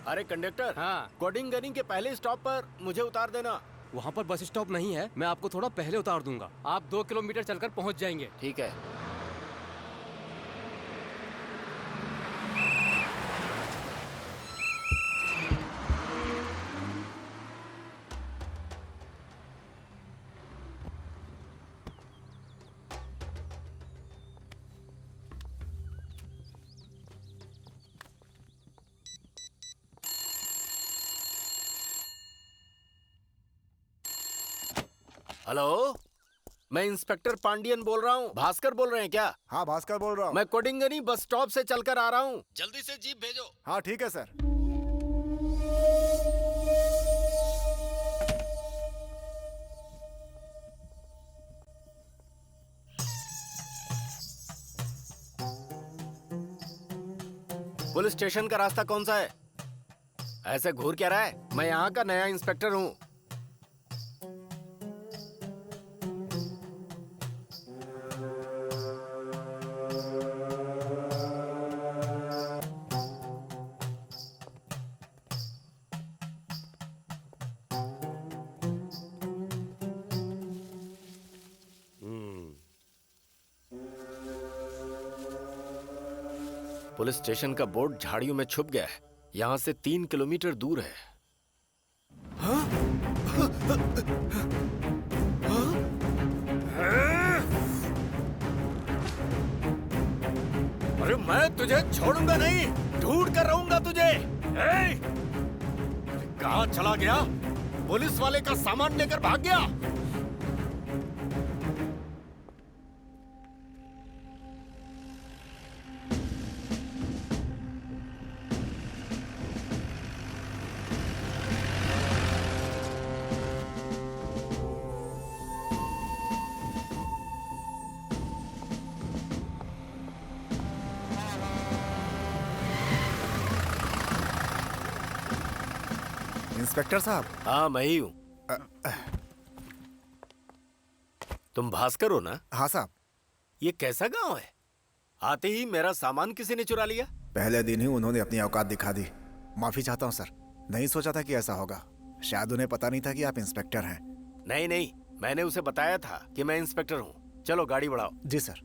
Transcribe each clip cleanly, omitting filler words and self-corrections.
अरे कंडक्टर, हाँ। कोडिंगनी के पहले स्टॉप पर मुझे उतार देना। वहाँ पर बस स्टॉप नहीं है, मैं आपको थोड़ा पहले उतार दूंगा। आप 2 किलोमीटर चलकर पहुँच जाएंगे। ठीक है। हेलो, मैं इंस्पेक्टर पांडियन बोल रहा हूँ। भास्कर बोल रहे हैं क्या? हाँ भास्कर बोल रहा हूँ। मैं कोडिंगनी बस स्टॉप से चलकर आ रहा हूँ, जल्दी से जीप भेजो। हाँ ठीक है सर। पुलिस स्टेशन का रास्ता कौन सा है? ऐसे घूर क्या रहा है? मैं यहाँ का नया इंस्पेक्टर हूँ। पुलिस स्टेशन का बोर्ड झाड़ियों में छुप गया है। यहाँ से 3 किलोमीटर दूर है। हाँ? अरे मैं तुझे छोड़ूंगा नहीं, ढूंढ कर रहूंगा तुझे। कहाँ चला गया? पुलिस वाले का सामान लेकर भाग गया। इंस्पेक्टर साहब। हाँ मैं ही हूँ। तुम भास्कर हो ना? हाँ साहब। ये कैसा गांव है? आते ही मेरा सामान किसी ने चुरा लिया। पहले दिन ही उन्होंने अपनी औकात दिखा दी। माफी चाहता हूँ सर, नहीं सोचा था कि ऐसा होगा। शायद उन्हें पता नहीं था कि आप इंस्पेक्टर हैं। नहीं नहीं, मैंने उसे बताया था कि मैं इंस्पेक्टर हूँ। चलो गाड़ी बढ़ाओ। जी सर।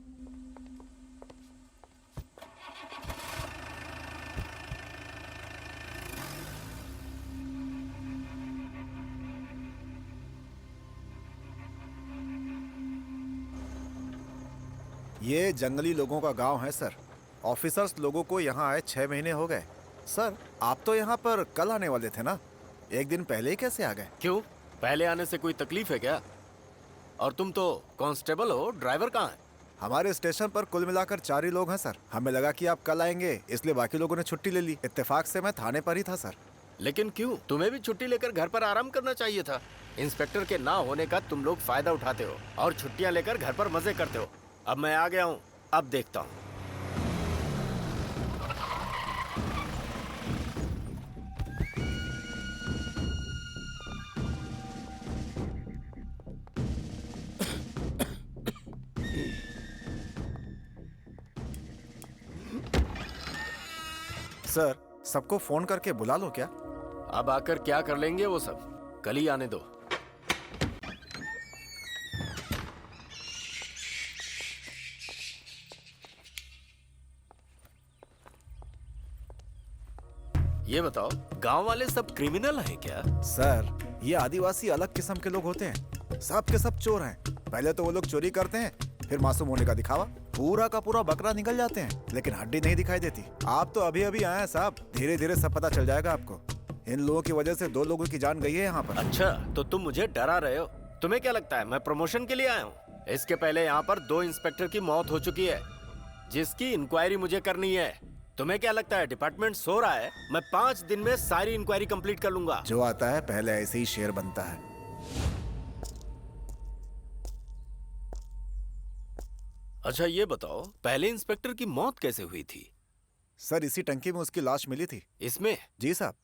ये जंगली लोगों का गांव है सर। ऑफिसर्स लोगों को यहाँ आए 6 महीने हो गए। सर आप तो यहाँ पर कल आने वाले थे ना, एक दिन पहले ही कैसे आ गए? क्यों, पहले आने से कोई तकलीफ है क्या? और तुम तो कांस्टेबल हो, ड्राइवर कहाँ है? हमारे स्टेशन पर कुल मिलाकर 4 ही लोग हैं सर। हमें लगा कि आप कल आएंगे, इसलिए बाकी लोगों ने छुट्टी ले ली। इत्तेफाक से मैं थाने पर ही था सर। लेकिन क्यों? तुम्हें भी छुट्टी लेकर घर पर आराम करना चाहिए था। इंस्पेक्टर के ना होने का तुम लोग फायदा उठाते हो और छुट्टियां लेकर घर पर मजे करते हो। अब मैं आ गया हूँ, अब देखता हूँ। सर सबको फोन करके बुला लो क्या? अब आकर क्या कर लेंगे वो सब, कल ही आने दो। ये बताओ, गांव वाले सब क्रिमिनल हैं क्या? सर ये आदिवासी अलग किस्म के लोग होते हैं, सब के सब चोर हैं। पहले तो वो लोग चोरी करते हैं, फिर मासूम होने का दिखावा, पूरा का पूरा बकरा निकल जाते हैं, लेकिन हड्डी नहीं दिखाई देती। आप तो अभी अभी आए हैं साहब, धीरे धीरे सब पता चल जाएगा आपको। इन लोगों की वजह से 2 लोगों की जान गई है यहाँ पर। अच्छा, तो तुम मुझे डरा रहे हो? तुम्हें क्या लगता है मैं प्रमोशन के लिए आया हूँ? इसके पहले यहाँ पर 2 इंस्पेक्टर की मौत हो चुकी है, जिसकी इंक्वायरी मुझे करनी है। तुम्हें क्या लगता है डिपार्टमेंट सो रहा है? मैं 5 दिन में सारी इंक्वायरी कंप्लीट कर लूंगा। जो आता है पहले ऐसे ही शेर बनता है। अच्छा ये बताओ, पहले इंस्पेक्टर की मौत कैसे हुई थी? सर इसी टंकी में उसकी लाश मिली थी। इसमें? जी साहब।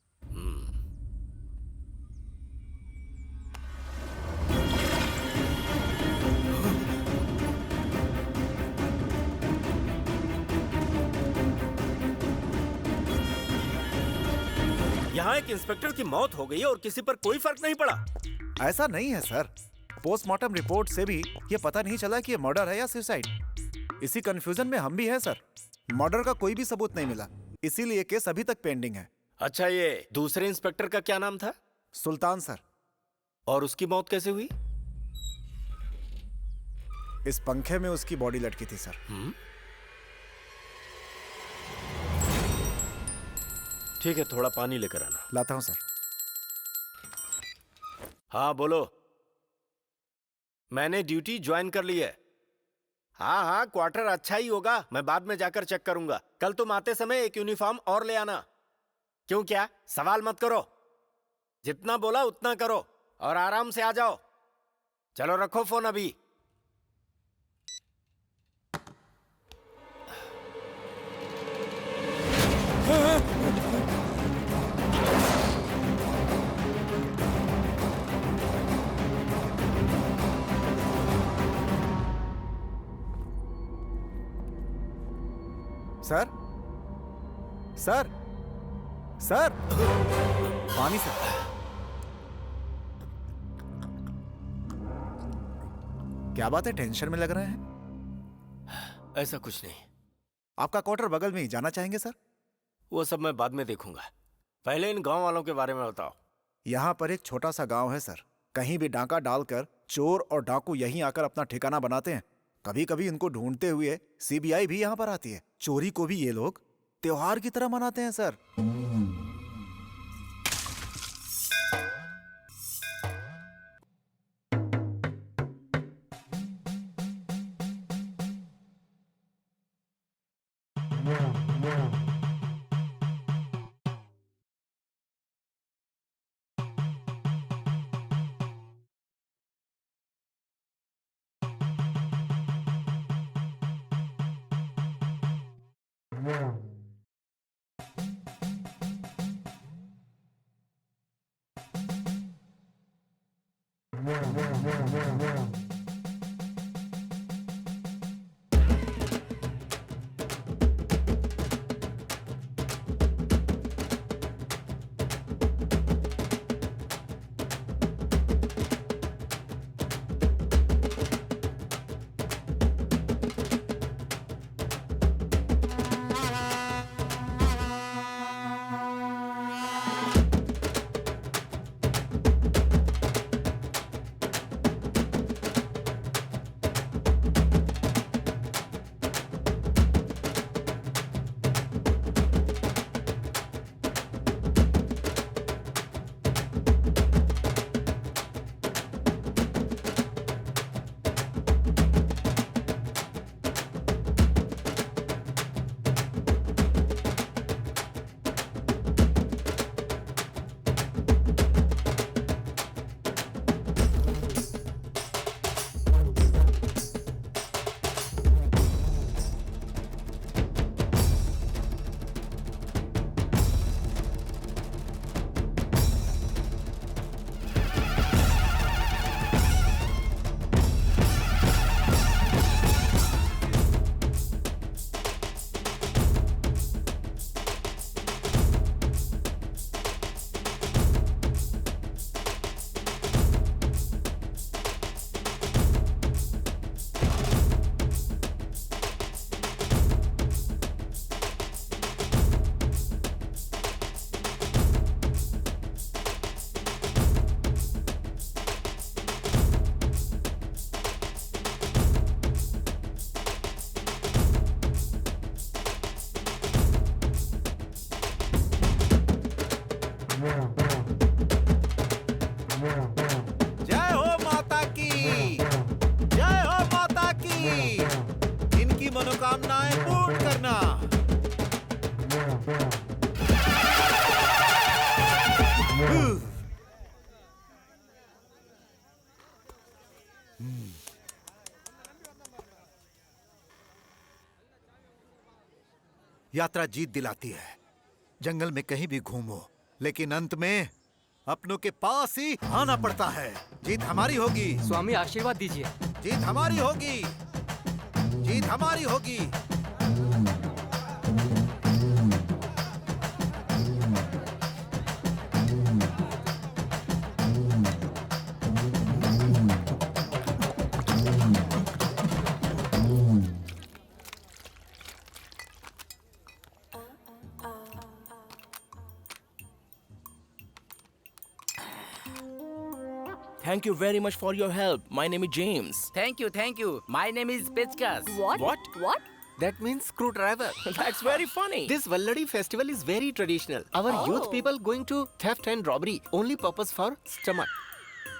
यहाँ एक इंस्पेक्टर की मौत हो गई और किसी पर कोई फर्क नहीं पड़ा। ऐसा नहीं है सर, पोस्टमार्टम रिपोर्ट से भी ये पता नहीं चला कि ये मर्डर है या सुसाइड। इसी कंफ्यूजन में हम भी हैं सर। मर्डर का कोई भी सबूत नहीं मिला, इसीलिए केस अभी तक पेंडिंग है। अच्छा, ये दूसरे इंस्पेक्टर का क्या नाम था? सुल्तान सर। और उसकी मौत कैसे हुई? इस पंखे में उसकी बॉडी लटकी थी सर। ठीक है, थोड़ा पानी लेकर आना। लाता हूं सर। हाँ बोलो। मैंने ड्यूटी ज्वाइन कर ली है। हाँ हाँ, क्वार्टर अच्छा ही होगा, मैं बाद में जाकर चेक करूंगा। कल तुम आते समय एक यूनिफॉर्म और ले आना। क्यों, क्या सवाल मत करो, जितना बोला उतना करो और आराम से आ जाओ। चलो रखो फोन अभी। सर सर सर, पानी सर। क्या बात है, टेंशन में लग रहे हैं? ऐसा कुछ नहीं। आपका क्वार्टर बगल में ही, जाना चाहेंगे सर? वो सब मैं बाद में देखूंगा, पहले इन गांव वालों के बारे में बताओ। यहाँ पर एक छोटा सा गांव है सर, कहीं भी डाका डालकर चोर और डाकू यहीं आकर अपना ठिकाना बनाते हैं। कभी कभी इनको ढूंढते हुए सीबीआई भी यहाँ पर आती है। चोरी को भी ये लोग त्योहार की तरह मनाते हैं सर। जय हो माता की, जय हो माता की। इनकी मनोकामनाएं पूर्ण करना। यात्रा जीत दिलाती है। जंगल में कहीं भी घूमो, लेकिन अंत में अपनों के पास ही आना पड़ता है। जीत हमारी होगी। स्वामी आशीर्वाद दीजिए। जीत हमारी होगी। जीत हमारी होगी। Thank you very much for your help. My name is James. Thank you. My name is Pechkas. What? That means screwdriver. That's very funny. This Valladi festival is very traditional. Our youth people going to theft and robbery. Only purpose for stomach.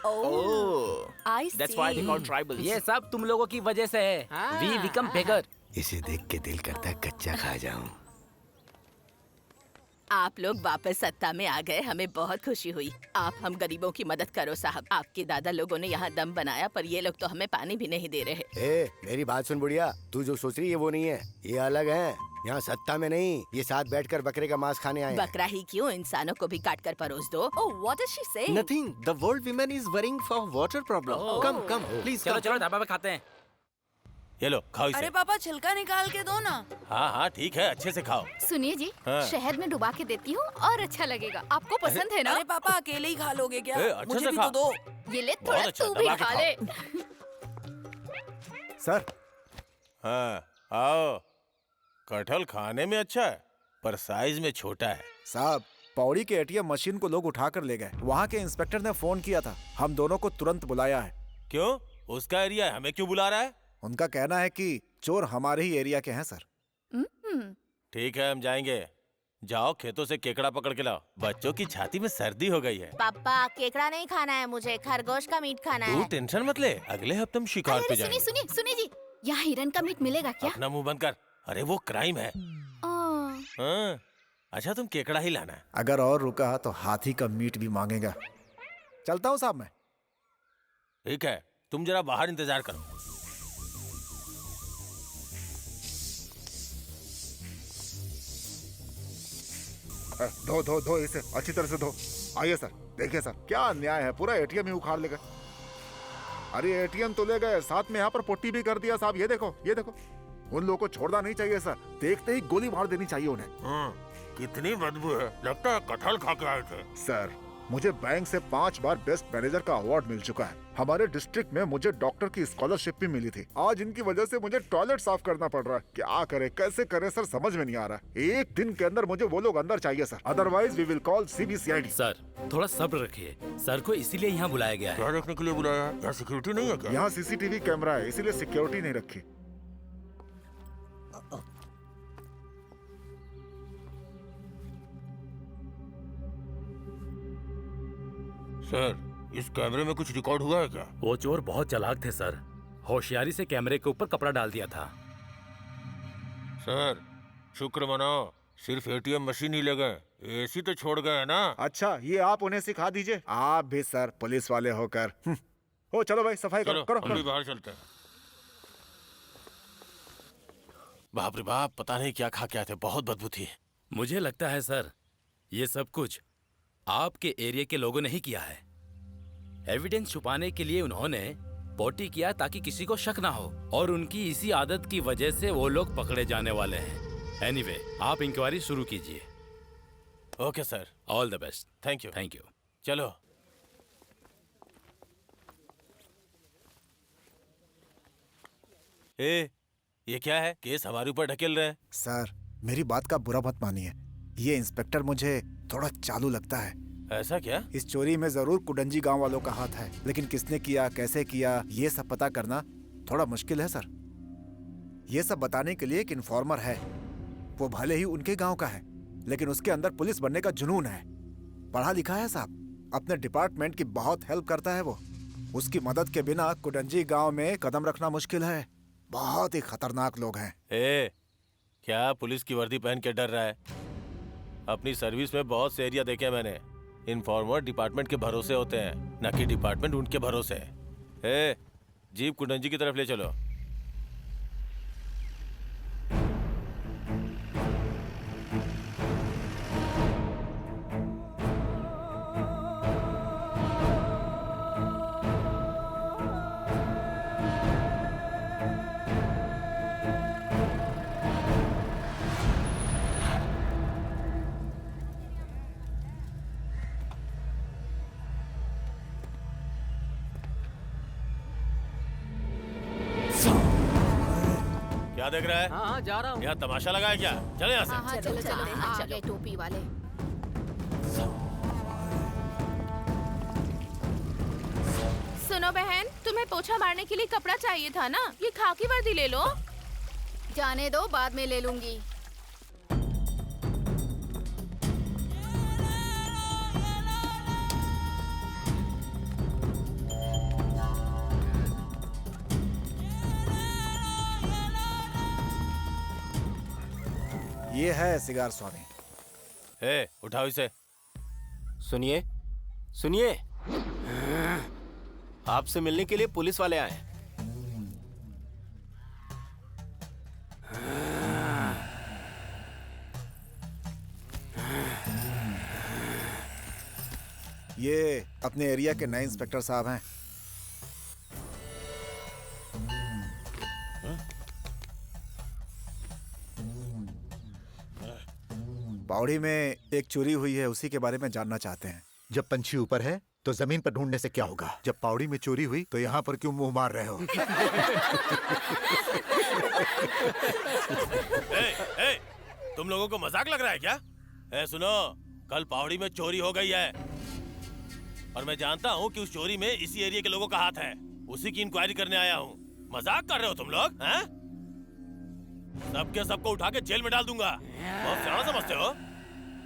Oh, I see. that's why they call tribals. ये सब तुम लोगों की वजह से है. We become beggar. इसे देख के दिल करता है कच्चा खा जाऊं. आप लोग वापस सत्ता में आ गए, हमें बहुत खुशी हुई। आप हम गरीबों की मदद करो साहब। आपके दादा लोगों ने यहाँ दम बनाया, पर ये लोग तो हमें पानी भी नहीं दे रहे। ए, मेरी बात सुन बुढ़िया, तू जो सोच रही है वो नहीं है, ये अलग है। यहाँ सत्ता में नहीं, ये साथ बैठकर बकरे का मांस खाने आए हैं। बकरा ही क्यों, इंसानों को भी काट कर परोस दो। Oh, what is she saying? Nothing. The world women is worrying for water problem. Come, please चलो come. चलो ढाबा पे खाते हैं. ये लो खाओ इसे। अरे पापा छिलका निकाल के दो ना। हाँ ठीक है, अच्छे से खाओ। सुनिए जी, हाँ। शहद में डुबा के देती हूँ और अच्छा लगेगा। आपको पसंद है ना? अरे पापा अकेले ही खा लोगे क्या? अच्छा मुझे से भी खा। तो दो। ये ले, बहुत थोड़ा अच्छा, तू भी दबा के खा खाओ। ले। सर, हाँ आओ। कटहल खाने में अच्छा है, पर साइज में छोटा है। साहब, पौड़ी के एटीएम मशीन को लोग उठाकर ले गए। वहाँ के इंस्पेक्टर ने फोन किया था, हम दोनों को तुरंत बुलाया है। क्यों? उसका एरिया है, हमें क्यों बुला रहा है? उनका कहना है कि चोर हमारे ही एरिया के हैं सर। ठीक है, हम जाएंगे। जाओ खेतों से केकड़ा पकड़ के लाओ। बच्चों की छाती में सर्दी हो गई है। पापा, केकड़ा नहीं खाना है मुझे, खरगोश का मीट खाना तू है। टेंशन मत ले, अगले हफ्ते हम शिकार पे सुनिए जाएंगे। सुनिए सुनिए जी, यहाँ हिरन का मीट मिलेगा क्या? अपना मुंह बंद कर। अरे वो क्राइम है। हाँ। अच्छा तुम केकड़ा ही लाना। अगर और रुका तो हाथी का मीट भी मांगेगा। चलता हूँ साहब मैं। ठीक है, तुम जरा बाहर इंतजार करो। धो इसे अच्छी तरह से धो। आइए सर, देखिए सर, क्या अन्याय है, पूरा एटीएम ही उखाड़ ले गए। अरे एटीएम तो ले गए, साथ में यहाँ पर पुट्टी भी कर दिया साहब। ये देखो। उन लोगों को छोड़ना नहीं चाहिए सर, देखते ही गोली मार देनी चाहिए उन्हें। कितनी बदबू है, लगता है कटहल खा के आए थे। सर, मुझे बैंक से 5 बार बेस्ट मैनेजर का अवार्ड मिल चुका है। हमारे डिस्ट्रिक्ट में मुझे डॉक्टर की स्कॉलरशिप भी मिली थी। आज इनकी वजह से मुझे टॉयलेट साफ करना पड़ रहा है। क्या करे, कैसे करे सर, समझ में नहीं आ रहा। एक दिन के अंदर मुझे वो लोग अंदर चाहिए sir, otherwise we will call CBCID। Sir थोड़ा सब्र रखिए, सर को इसीलिए यहाँ बुलाया गया है। क्या देखने के लिए बुलाया है? यहाँ सिक्योरिटी नहीं है क्या? यहाँ CCTV कैमरा है, इसीलिए सिक्योरिटी नहीं रखी। सर, इस कैमरे में कुछ रिकॉर्ड हुआ है क्या? वो चोर बहुत चालाक थे सर, होशियारी से कैमरे के ऊपर कपड़ा डाल दिया था। सर, शुक्र मनाओ, सिर्फ ATM मशीन ही ले गए, AC तो छोड़ गए ना। अच्छा, ये आप उन्हें सिखा दीजिए। आप भी सर पुलिस वाले होकर। हो चलो भाई, सफाई चलो, करो। हम भी बाहर चलते हैं। बाप रे बाप, पता नहीं क्या खा के आए थे, बहुत बदबू थी। मुझे लगता है सर, ये सब कुछ आपके एरिया के लोगों ने ही किया है। एविडेंस छुपाने के लिए उन्होंने पोटी किया ताकि किसी को शक ना हो, और उनकी इसी आदत की वजह से वो लोग पकड़े जाने वाले हैं। एनीवे, आप इंक्वायरी शुरू कीजिए। Okay sir, all the best. Thank you. Thank you. चलो। ये क्या है? केस हमारे ऊपर ढकेल रहे हैं। सर, मेरी बात का बुरा मत मानिए, ये इंस्पेक्टर मुझे थोड़ा चालू लगता है। ऐसा क्या? इस चोरी में जरूर कुडंजी गांव वालों का हाथ है, लेकिन किसने किया, कैसे किया, ये सब पता करना थोड़ा मुश्किल है सर। ये सब बताने के लिए एक इन्फॉर्मर है, वो भले ही उनके गांव का है, लेकिन उसके अंदर पुलिस बनने का जुनून है। पढ़ा लिखा है साहब, अपने डिपार्टमेंट की बहुत हेल्प करता है वो। उसकी मदद के बिना कुडंजी गांव में कदम रखना मुश्किल है। बहुत ही खतरनाक लोग हैं। क्या पुलिस की वर्दी पहन के डर रहा है? अपनी सर्विस में बहुत से एरिया देखे मैंने। इन्फॉर्मर डिपार्टमेंट के भरोसे होते हैं, न कि डिपार्टमेंट उनके भरोसे। जीप कुडंजी की तरफ ले चलो। क्या देख रहा है? हाँ जा रहा हूँ। यहाँ तमाशा लगा है क्या? चले यहाँ से। हाँ चलो चलो, आ गए टोपी वाले। सुनो बहन, तुम्हें पोछा मारने के लिए कपड़ा चाहिए था ना, ये खाकी वर्दी ले लो। जाने दो, बाद में ले लूंगी। ये है सिगार स्वामी। ए, उठाओ इसे। सुनिए सुनिए, आपसे मिलने के लिए पुलिस वाले आए हैं। ये अपने एरिया के नए इंस्पेक्टर साहब हैं। पौड़ी में एक चोरी हुई है, उसी के बारे में जानना चाहते हैं। जब पंछी ऊपर है तो जमीन पर ढूंढने से क्या होगा? जब पौड़ी में चोरी हुई तो यहाँ पर क्यों मुंह मार रहे हो? ए, तुम लोगों को मजाक लग रहा है क्या? सुनो, कल पहाड़ी में चोरी हो गई है और मैं जानता हूँ कि उस चोरी में इसी एरिया के लोगों का हाथ है। उसी की इंक्वायरी करने आया हूँ। मजाक कर रहे हो तुम लोग? हैं? सबके सबको उठा के जेल में डाल दूंगा। बहुत सियाना समझते हो?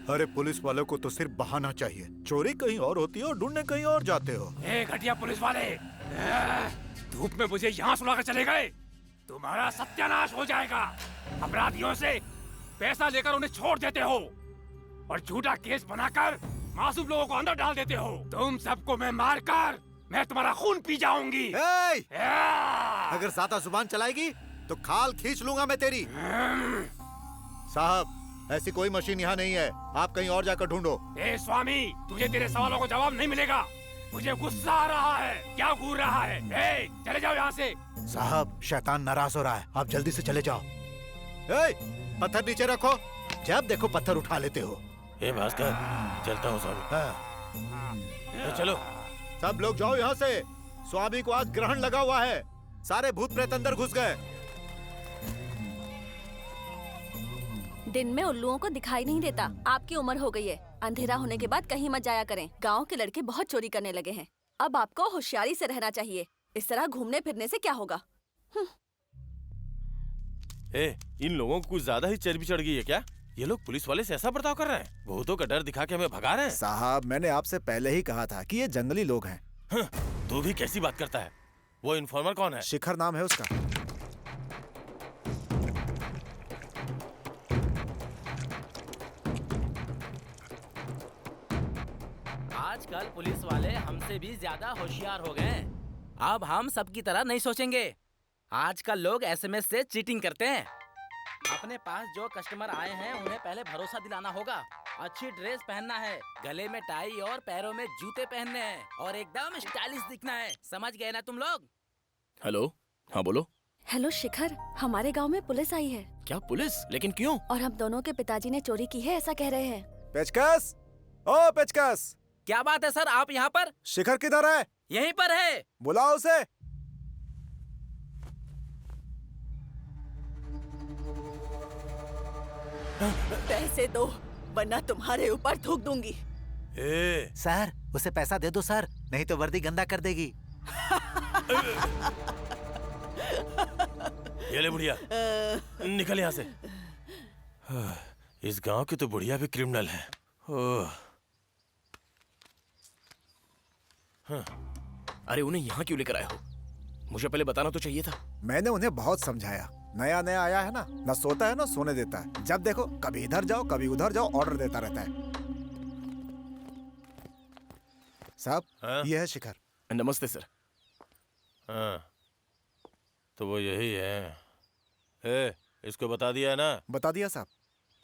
अरे पुलिस वालों को तो सिर्फ बहाना चाहिए। चोरी कहीं और होती है और ढूंढने कहीं और जाते हो। घटिया पुलिस वाले, धूप में मुझे यहाँ सुलाकर चले गए। तुम्हारा सत्यानाश हो जाएगा। अपराधियों से पैसा लेकर उन्हें छोड़ देते हो और झूठा केस बनाकर मासूम लोगों को अंदर डाल देते हो। तुम सबको मैं मारकर मैं तुम्हारा खून पी जाऊंगी। अगर ज्यादा जुबान चलाएगी तो खाल खींच लूंगा मैं तेरी। साहब, ऐसी कोई मशीन यहाँ नहीं है, आप कहीं और जाकर ढूंढो। ए स्वामी, तुझे तेरे सवालों को जवाब नहीं मिलेगा। मुझे गुस्सा आ रहा है। क्या घूर रहा है? ए, चले जाओ यहाँ से। साहब, शैतान नाराज हो रहा है, आप जल्दी से चले जाओ। पत्थर नीचे रखो। जब देखो पत्थर उठा लेते हो। ए भास्कर, चलता हूँ स्वामी। चलो सब लोग जाओ यहाँ से। स्वामी को आज ग्रहण लगा हुआ है, सारे भूत प्रेत अंदर घुस गए। दिन में उल्लुओं को दिखाई नहीं देता। आपकी उम्र हो गई है, अंधेरा होने के बाद कहीं मत जाया करें। गांव के लड़के बहुत चोरी करने लगे हैं। अब आपको होशियारी से रहना चाहिए। इस तरह घूमने फिरने से क्या होगा? इन लोगों को कुछ ज्यादा ही चर्बी चढ़ गई है क्या? ये लोग पुलिस वाले से ऐसा बर्ताव कर रहे हैं? भूतों का डर दिखा के हमें भगा रहे हैं? साहब, मैंने आपसे पहले ही कहा था कि ये जंगली लोग हैं। तू भी कैसी बात करता है? वो इन्फॉर्मर कौन है? शिखर नाम है उसका। आजकल पुलिस वाले हमसे भी ज्यादा होशियार हो गए। अब हम सबकी तरह नहीं सोचेंगे। आजकल लोग एसएमएस से चीटिंग करते हैं। अपने पास जो कस्टमर आए हैं उन्हें पहले भरोसा दिलाना होगा। अच्छी ड्रेस पहनना है, गले में टाई और पैरों में जूते पहनने हैं और एकदम स्टाइलिश दिखना है। समझ गए ना तुम लोग? हेलो, हाँ बोलो। हेलो शिखर, हमारे गांव में पुलिस आई है। क्या पुलिस? लेकिन क्यों? और हम दोनों के पिताजी ने चोरी की है, ऐसा कह रहे हैं। पेचकस, ओ पेचकस। क्या बात है सर, आप यहाँ पर? शिखर किधर है? यहीं पर है। बुलाओ उसे। पैसे दो वरना तुम्हारे ऊपर थूक दूंगी। सर, उसे पैसा दे दो सर, नहीं तो वर्दी गंदा कर देगी। ये ले बुढ़िया, निकल यहाँ से। इस गांव की तो बुढ़िया भी क्रिमिनल है। अरे उन्हें यहाँ क्यों लेकर आए हो? मुझे पहले बताना तो चाहिए था। मैंने उन्हें बहुत समझाया। नया नया आया है ना सोता है ना सोने देता है। जब देखो कभी इधर जाओ कभी उधर जाओ, ऑर्डर देता रहता है। साहब, ये है शिखर। नमस्ते सर। तो वो यही है। इसको बता दिया ना? बता दिया साहब।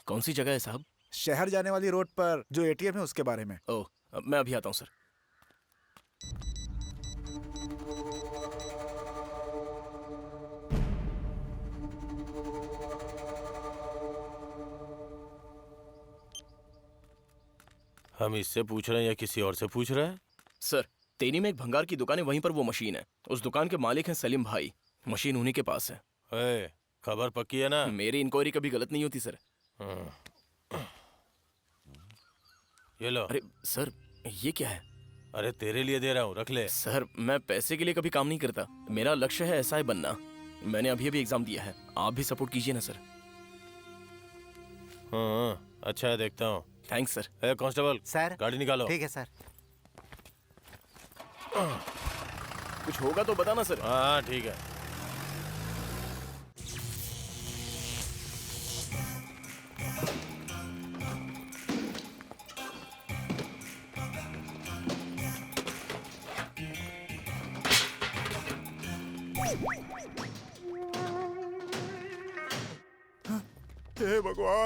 कौन सी जगह है साहब? शहर जाने वाली रोड पर जो एटीएम है उसके बारे में। ओह, मैं अभी आता हूँ सर। हम इससे पूछ रहे हैं या किसी और से पूछ रहे हैं? सर, तेनी में एक भंगार की दुकान है, वहीं पर वो मशीन है। उस दुकान के मालिक हैं सलीम भाई। मशीन उन्हीं के पास है। खबर पक्की है ना? मेरी इंक्वायरी कभी गलत नहीं होती सर। ये लो। अरे सर, ये क्या है? अरे तेरे लिए दे रहा हूँ, रख ले। सर मैं पैसे के लिए कभी काम नहीं करता, मेरा लक्ष्य है एसआई बनना। मैंने अभी अभी एग्जाम दिया है, आप भी सपोर्ट कीजिए ना सर। हाँ अच्छा है, देखता हूँ। Thanks sir. कांस्टेबल सर गाड़ी निकालो। ठीक है सर। कुछ होगा तो बताना सर। हाँ ठीक है।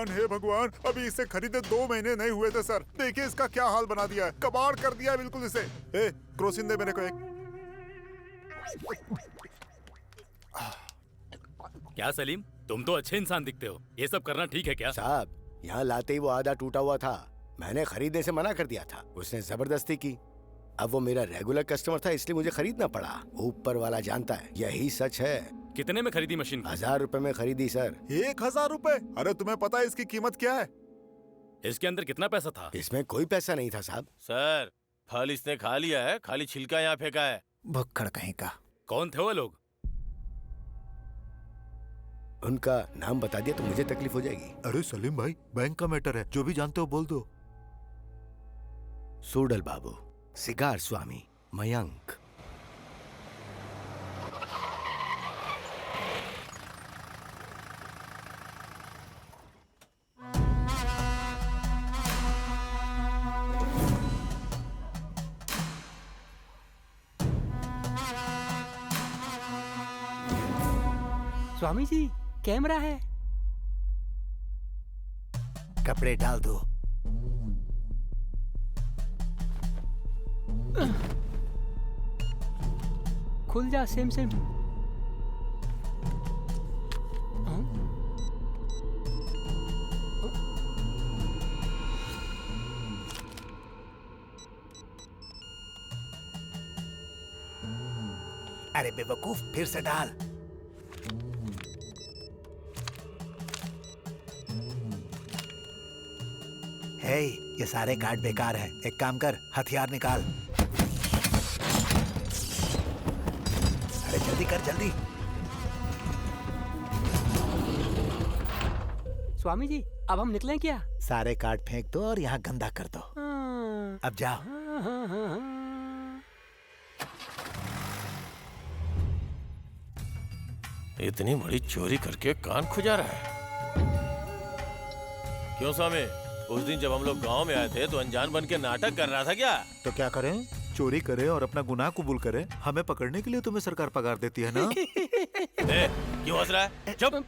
हे भगवान, अभी इसे खरीदे 2 महीने नहीं हुए थे सर। देखिए इसका क्या हाल बना दिया है, कबाड़ कर दिया है बिल्कुल इसे। क्रोसिन दे मेरे को एक। क्या सलीम, तुम तो अच्छे इंसान दिखते हो, ये सब करना ठीक है क्या? साहब यहाँ लाते ही वो आधा टूटा हुआ था, मैंने खरीदने से मना कर दिया था, उसने जबरदस्ती की। अब वो मेरा रेगुलर कस्टमर था इसलिए मुझे खरीदना पड़ा। ऊपर वाला जानता है, यही सच है। कितने में खरीदी मशीन? 1000 रुपए में खरीदी सर। 1000 रुपए? अरे तुम्हें पता है इसकी कीमत क्या है? इसके अंदर कितना पैसा था? इसमें कोई पैसा नहीं था साहब। सर फल इसने खा लिया है, खाली छिलका यहाँ फेंका है। भुक्कड़ कहीं का। कौन थे वो लोग? उनका नाम बता दिया तो मुझे तकलीफ हो जाएगी। अरे सलीम भाई, बैंक का मैटर है, जो भी जानते हो बोल दो। सूडल बाबू, सिगार स्वामी, मयंक। स्वामी जी कैमरा है। कपड़े डाल दो। खुल जा सेम। अरे बेवकूफ, फिर से डाल। हे, ये सारे कार्ड बेकार है। एक काम कर, हथियार निकाल। अरे जल्दी कर, जल्दी। स्वामी जी अब हम निकलें क्या? सारे कार्ड फेंक दो और यहाँ गंदा कर दो। अब जाओ। इतनी बड़ी चोरी करके कान खुजा रहा है। क्यों स्वामी, उस दिन जब हम लोग गांव में आए थे तो अनजान बन के नाटक कर रहा था क्या? तो क्या करें? चोरी करे और अपना गुनाह कबूल करे। हमें पकड़ने के लिए तुम्हें सरकार पगार देती है ना? क्यों हंस रहा है? चुप।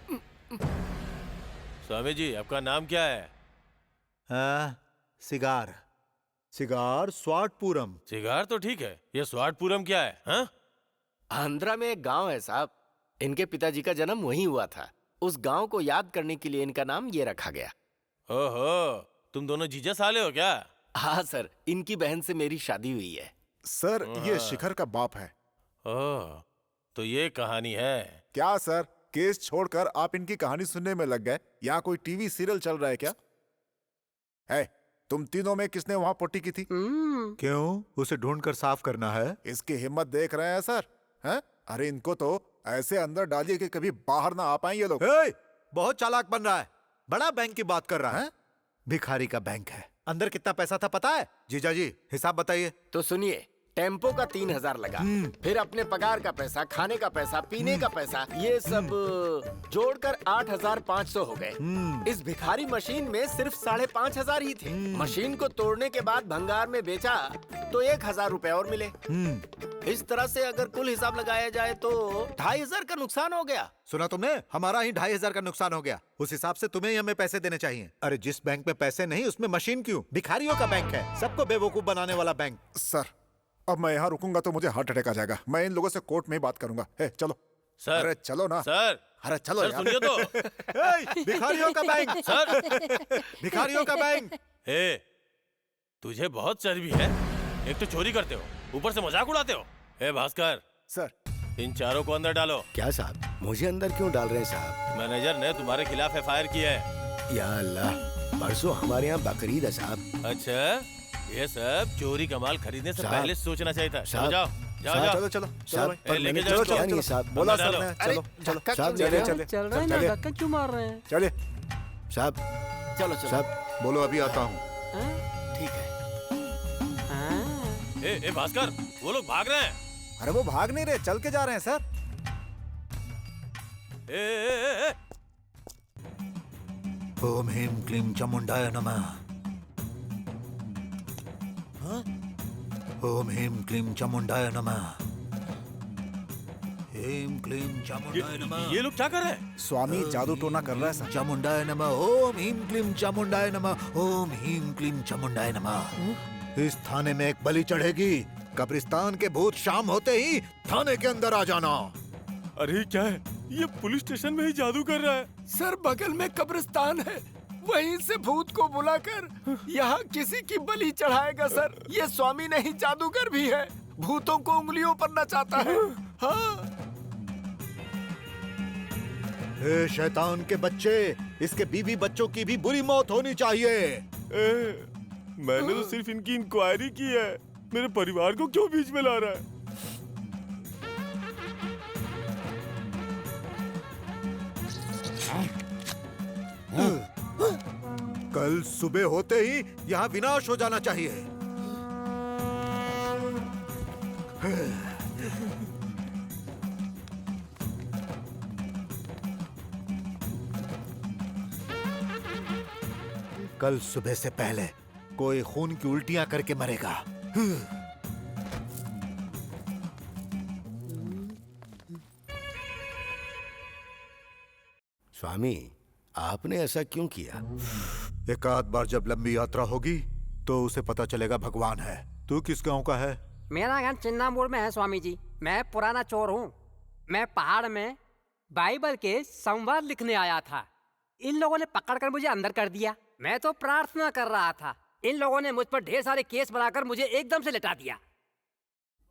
स्वामी जी आपका नाम क्या है? सिगार। सिगार स्वाटपुरम। सिगार तो ठीक है, ये स्वाटपुरम क्या है? हाँ? आंध्रा में एक गांव है साहब, इनके पिताजी का जन्म वहीं हुआ था। उस गांव को याद करने के लिए इनका नाम ये रखा गया। ओहो, तुम दोनों जीजा साले हो क्या? हाँ सर, इनकी बहन से मेरी शादी हुई है। सर ये शिखर का बाप है। ओह, तो ये कहानी है क्या सर? केस छोड़कर आप इनकी कहानी सुनने में लग गए। यहाँ कोई टीवी सीरियल चल रहा है क्या? है, तुम तीनों में किसने वहाँ पोटी की थी? क्यों? उसे ढूंढकर साफ करना है? इसकी हिम्मत देख रहे हैं सर? हैं? अरे इनको तो ऐसे अंदर डालिए कि कभी बाहर ना आ पाए ये लोग। बहुत चालाक बन रहा है, बड़ा बैंक की बात कर रहा है। भिखारी का बैंक है। अंदर कितना पैसा था पता है? जीजा जी हिसाब बताइए। तो सुनिए, टेम्पो का 3000 लगा, फिर अपने पगार का पैसा, खाने का पैसा, पीने का पैसा, ये सब जोड़कर 8500 हो गए। इस भिखारी मशीन में सिर्फ 5500 ही थे। मशीन को तोड़ने के बाद भंगार में बेचा तो 1000 रुपए और मिले। इस तरह से अगर कुल हिसाब लगाया जाए तो 2500 का नुकसान हो गया। सुना तुमने? हमारा ही 2500 का नुकसान हो गया। उस हिसाब से तुम्हें ही हमें पैसे देने चाहिए। अरे जिस बैंक में पैसे नहीं उसमें मशीन क्यों? भिखारियों का बैंक है, सबको बेवकूफ बनाने वाला बैंक। सर अब मैं यहाँ रुकूंगा तो मुझे हार्ट अटैक आ जाएगा। मैं इन लोगों से कोर्ट में ही बात करूंगा। चलो सर। अरे चलो ना सर। अरे चलो सर, यार। सुनिए तो। भिखारियों का बैंक सर। भिखारियों का बैंक। तुझे बहुत चर्बी है, एक तो चोरी करते हो, ऊपर से मजाक उड़ाते हो। भास्कर सर, इन चारों को अंदर डालो। क्या साहब, मुझे अंदर क्यों डाल रहे हैं साहब? मैनेजर ने तुम्हारे खिलाफ FIR की है। या अल्लाह, परसों हमारे यहाँ बकरीद है साहब। अच्छा, ये सब चोरी का माल खरीदने से साहब, पहले सोचना चाहिए था। चलो साहब, जाओ जाओ साहब, जाओ। चलो चलो चलो साहब, भाई, लेके चलो जाओ चलो इसको। चलो बोला डालो। सर ने चलो चलो साहब, चलिए चलो। चलिए चल रहा है ना, चलिए धक्का क्यों मार रहे हैं? चलिए साहब, चलो चलो साहब, बोलो अभी आता हूँ। ठीक है। हाँ। ए भास्कर, वो लोग भाग रहे हैं। अरे वो भाग नहीं रहे, चल के जा रहे हैं सर। ए, ओम ह्रीं क्लीं चामुंडाय नमः। ओम ह्रीं क्लीं चामुंडाय नमः। ह्रीं क्लीं चामुंडाय नमः। ये लोग क्या कर रहे हैं? स्वामी जादू टोना कर रहा है सर। चामुंडाय नमः। ओम ह्रीं क्लीं चामुंडाय नमः। ओम ह्रीं क्लीं चामुंडाय नमः। इस थाने में एक बलि चढ़ेगी। कब्रिस्तान के भूत शाम होते ही थाने के अंदर आ जाना। अरे क्या है ये? पुलिस स्टेशन में ही जादू कर रहा है। सर बगल में कब्रिस्तान है, वहीं से भूत को बुलाकर यहाँ किसी की बलि चढ़ाएगा सर। ये स्वामी नहीं जादूगर भी है, भूतों को उंगलियों पर नचाता है। हाँ। ए शैतान के बच्चे, इसके बीवी बच्चों की भी बुरी मौत होनी चाहिए। मैंने तो सिर्फ इनकी इंक्वायरी की है, मेरे परिवार को क्यों बीच में ला रहा है? कल सुबह होते ही यहाँ विनाश हो जाना चाहिए। कल सुबह से पहले कोई खून की उल्टियां करके मरेगा। स्वामी, आपने ऐसा क्यों किया? एक आध बार जब लंबी यात्रा होगी तो उसे पता चलेगा भगवान है। तू किस गांव का है? मेरा घर चिन्नामोड़ में है स्वामी जी। मैं पुराना चोर हूँ। मैं पहाड़ में बाइबल के संवाद लिखने आया था। इन लोगों ने पकड़कर मुझे अंदर कर दिया। मैं तो प्रार्थना कर रहा था। इन लोगों ने मुझ पर ढेर सारे केस बनाकर मुझे एकदम से लिटा दिया।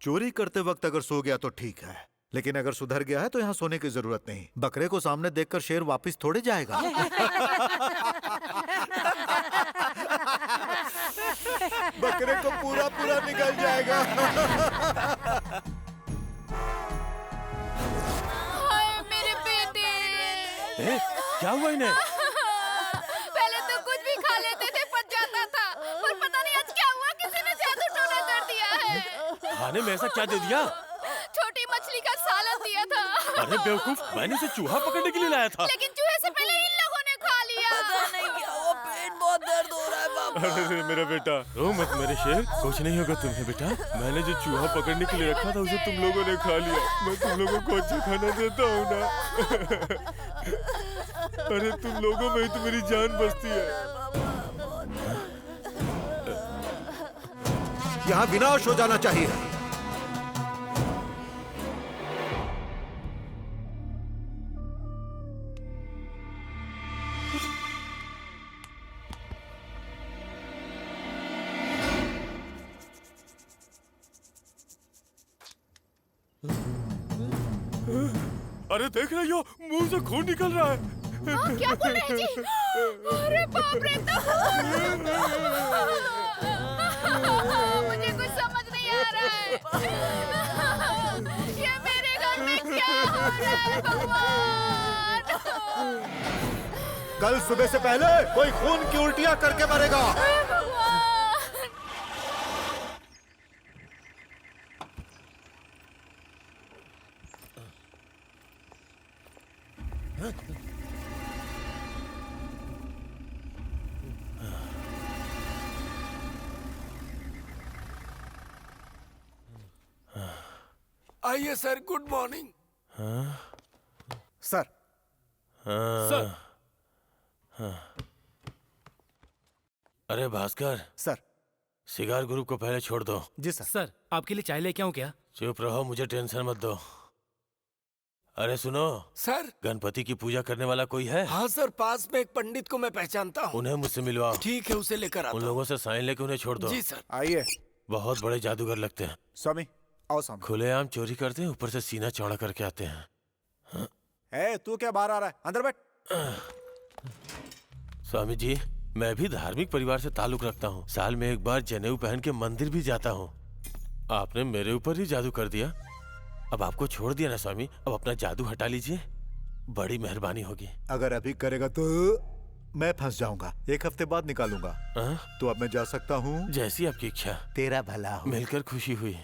चोरी करते वक्त अगर सो गया तो ठीक है, लेकिन अगर सुधर गया है तो यहाँ सोने की जरूरत नहीं। बकरे को सामने देखकर शेर वापस थोड़े जाएगा। बकरे को पूरा पूरा निकल जाएगा। हाय मेरे बेटे। क्या हुआ इन्हें? पहले तो कुछ भी खा लेते थे, पच जाता था, पर पता नहीं आज क्या हुआ, किसी ने जादू टोना कर दिया है। खाने में ऐसा क्या दे दिया? छोटी मछली का सालन दिया था। अरे बेवकूफ, मैंने इसे चूहा पकड़ने के लिए लाया था। लेकिन चूहे से पहले इन लोगों ने खा लिया। पता नहीं क्या हुआ, पेट बहुत दर्द हो रहा है बाबा। अरे मेरा बेटा, रो मत मेरे शेर, कुछ नहीं होगा तुम्हें बेटा। मैंने जो चूहा पकड़ने के लिए रखा था उसे तुम लोगों ने खा लिया। मैं तुम लोगों को अच्छा खाना देता हूँ ना। अरे तुम लोगों में ही तो मेरी जान बसती है। यहाँ विनाश हो जाना चाहिए। अरे देख रही हो, मुंह से खून निकल रहा है। क्या बोल रहे हैं जी? अरे बाप रे, मुझे कुछ समझ नहीं आ रहा है। ये मेरे घर में क्या हो रहा है भगवान? कल सुबह से पहले कोई खून की उल्टियां करके मरेगा। आइए sir, good morning. Sir. Sir. अरे भास्कर। सर। सिगार ग्रुप को पहले छोड़ दो। जी सर। सर, आपके लिए चाय लेके आऊं क्या? चुप रहो, मुझे टेंशन मत दो। अरे सुनो सर, गणपति की पूजा करने वाला कोई है? हाँ सर, पास में एक पंडित को मैं पहचानता हूँ। उन्हें मुझसे मिलवाओ। ठीक है, उसे लेकर आता उन लोगों से साइन लेके उन्हें छोड़ दो। जी सर। आइए। बहुत बड़े जादूगर लगते हैं। स्वामी आओ सामने। खुलेआम चोरी करते हैं, ऊपर से सीना चौड़ा करके आते हैं। ए, तू क्या बाहर आ रहा है? अंदर बैठ। स्वामी जी, मैं भी धार्मिक परिवार से ताल्लुक रखता हूँ। साल में एक बार जनेऊ पहन के मंदिर भी जाता हूँ। आपने मेरे ऊपर ही जादू कर दिया। अब आपको छोड़ दिया ना स्वामी, अब अपना जादू हटा लीजिए, बड़ी मेहरबानी होगी। अगर अभी करेगा तो मैं फंस जाऊंगा, 1 हफ्ते बाद निकालूंगा। तो अब मैं जा सकता हूँ? जैसी आपकी इच्छा। तेरा भला हो। मिलकर खुशी हुई।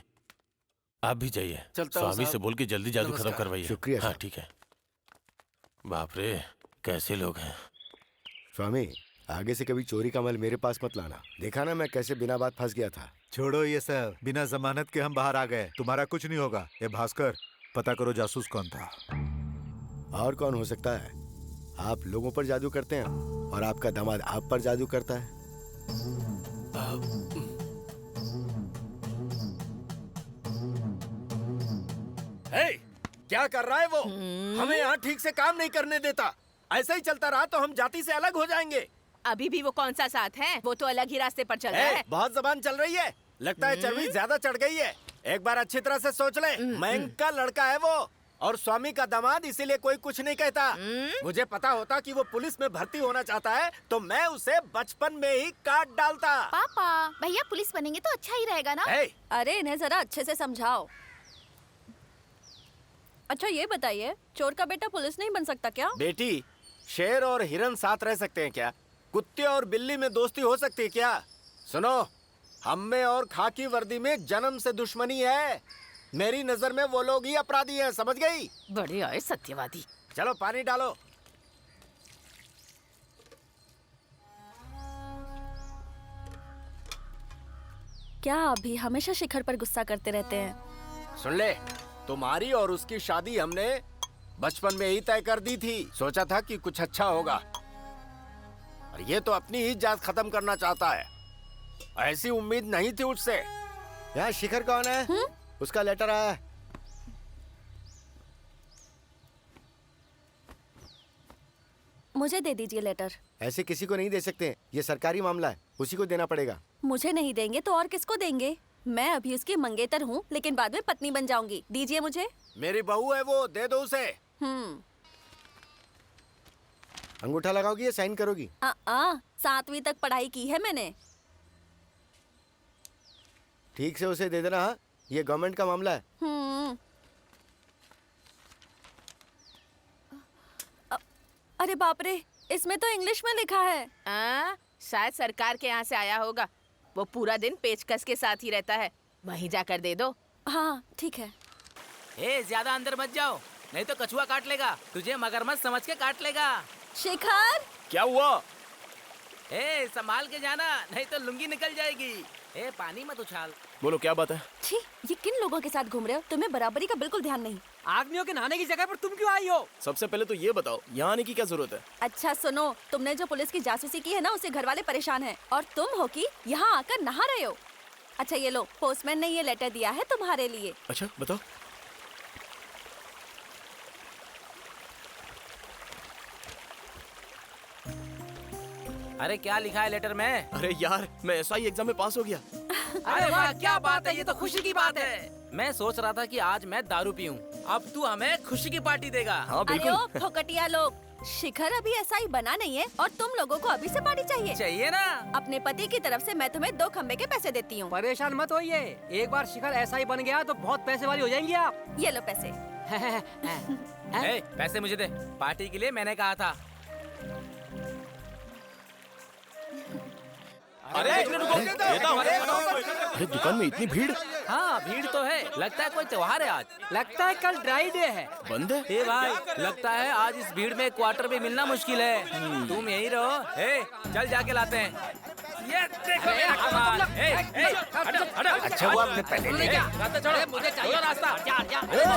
आप भी जाइए, चलता हूँ स्वामी साहब। से बोल के जल्दी जादू खत्म नमस्कार। करवाइए। शुक्रिया हाँ साहब। ठीक है। बाप रे, कैसे लोग हैं। स्वामी, आगे से कभी चोरी का माल मेरे पास मत लाना। देखा ना मैं कैसे बिना बात फंस गया था। छोड़ो ये सब, बिना जमानत के हम बाहर आ गए, तुम्हारा कुछ नहीं होगा। ये भास्कर, पता करो जासूस कौन था। और कौन हो सकता है? आप लोगों पर जादू करते हैं और आपका दामाद आप पर जादू करता है। हे, क्या कर रहा है वो? हमें यहाँ ठीक से काम नहीं करने देता। ऐसा ही चलता रहा तो हम जाति से अलग हो जाएंगे। अभी भी वो कौन सा साथ है? वो तो अलग ही रास्ते पर चल रहा है। बहुत जबान चल रही है, लगता है चर्बी ज्यादा चढ़ गई है। एक बार अच्छी तरह से सोच ले, मैं का लड़का है वो और स्वामी का दामाद, इसीलिए कोई कुछ नहीं कहता। मुझे पता होता कि वो पुलिस में भर्ती होना चाहता है तो मैं उसे बचपन में ही काट डालता। पापा, भैया पुलिस बनेंगे तो अच्छा ही रहेगा ना? अरे इन्हें जरा अच्छे से समझाओ। अच्छा ये बताइए, चोर का बेटा पुलिस नहीं बन सकता क्या? बेटी, शेर और हिरन साथ रह सकते हैं क्या? कुत्ते और बिल्ली में दोस्ती हो सकती है क्या? सुनो, हम में और खाकी वर्दी में जन्म से दुश्मनी है। मेरी नजर में वो लोग ही अपराधी हैं, समझ गई? बड़े आए सत्यवादी। चलो पानी डालो। क्या आप भी हमेशा शिखर पर गुस्सा करते रहते हैं? सुन ले, तुम्हारी और उसकी शादी हमने बचपन में ही तय कर दी थी। सोचा था कि कुछ अच्छा होगा, और ये तो अपनी ही जात खत्म करना चाहता है। ऐसी उम्मीद नहीं थी उससे। यहाँ शिखर कौन है? उसका लेटर आया है। मुझे दे दीजिए लेटर। ऐसे किसी को नहीं दे सकते, ये सरकारी मामला है, उसी को देना पड़ेगा। मुझे नहीं देंगे तो और किसको देंगे? मैं अभी उसकी मंगेतर हूँ, लेकिन बाद में पत्नी बन जाऊंगी। दीजिए मुझे। मेरी बहू है वो, दे दो उसे। अंगूठा लगाओगी या साइन करोगी? 7वीं तक पढ़ाई की है मैंने। ठीक से उसे दे देना। हाँ, ये गवर्नमेंट का मामला है। अरे बाप रे, इसमें तो इंग्लिश में लिखा है। शायद सरकार के यहाँ से आया होगा। वो पूरा दिन पेचकस के साथ ही रहता है, वहीं जाकर दे दो। हाँ ठीक है। ज्यादा अंदर मत जाओ, नहीं तो कछुआ काट लेगा। तुझे मगरमच्छ समझ के काट लेगा। शिखर, क्या हुआ? संभाल के जाना, नहीं तो लुंगी निकल जाएगी। पानी मत उछाल। बोलो क्या बात है? छी, ये किन लोगों के साथ घूम रहे हो? तुम्हें बराबरी का बिल्कुल ध्यान नहीं। आदमियों के नहाने की जगह पर तुम क्यों आई हो? सबसे पहले तो ये बताओ, यहाँ आने की क्या जरूरत है? अच्छा सुनो, तुमने जो पुलिस की जासूसी की है ना, उससे घर वाले परेशान हैं, और तुम हो कि यहाँ आकर नहा रहे हो। अच्छा ये लो, पोस्टमैन ने ये लेटर दिया है तुम्हारे लिए। अच्छा बताओ। अरे क्या लिखा है लेटर में? अरे यार, मैं एसआई एग्जाम में पास हो गया। अरे वाह, क्या बात है, ये तो खुशी की बात है। मैं सोच रहा था कि आज मैं दारू पीऊं, अब तू हमें खुशी की पार्टी देगा। हाँ अरे ओ फोकटिया लोग, शिखर अभी एसआई बना नहीं है और तुम लोगों को अभी से पार्टी चाहिए। चाहिए ना? अपने पति की तरफ से मैं तुम्हें 2 खंबे के पैसे देती हूँ। परेशान मत होइए, एक बार शिखर एसआई बन गया तो बहुत पैसे वाली हो जाएंगी आप। ये लो पैसे। पैसे मुझे दे, पार्टी के लिए मैंने कहा था। अरे दुकान में इतनी भीड़। हाँ भीड़ तो है, लगता है कोई त्योहार है आज। लगता है कल ड्राई डे है। बंद है? ए भाई, लगता है आज इस भीड़ में क्वार्टर भी मिलना मुश्किल है। तुम यहीं रहो, चल जाके लाते हैं। ये देखो मेरा कमाल। हटो हटो। अच्छा वो आपने पहले ले गया। रास्ता छोड़ो, मुझे चाहिए रास्ता।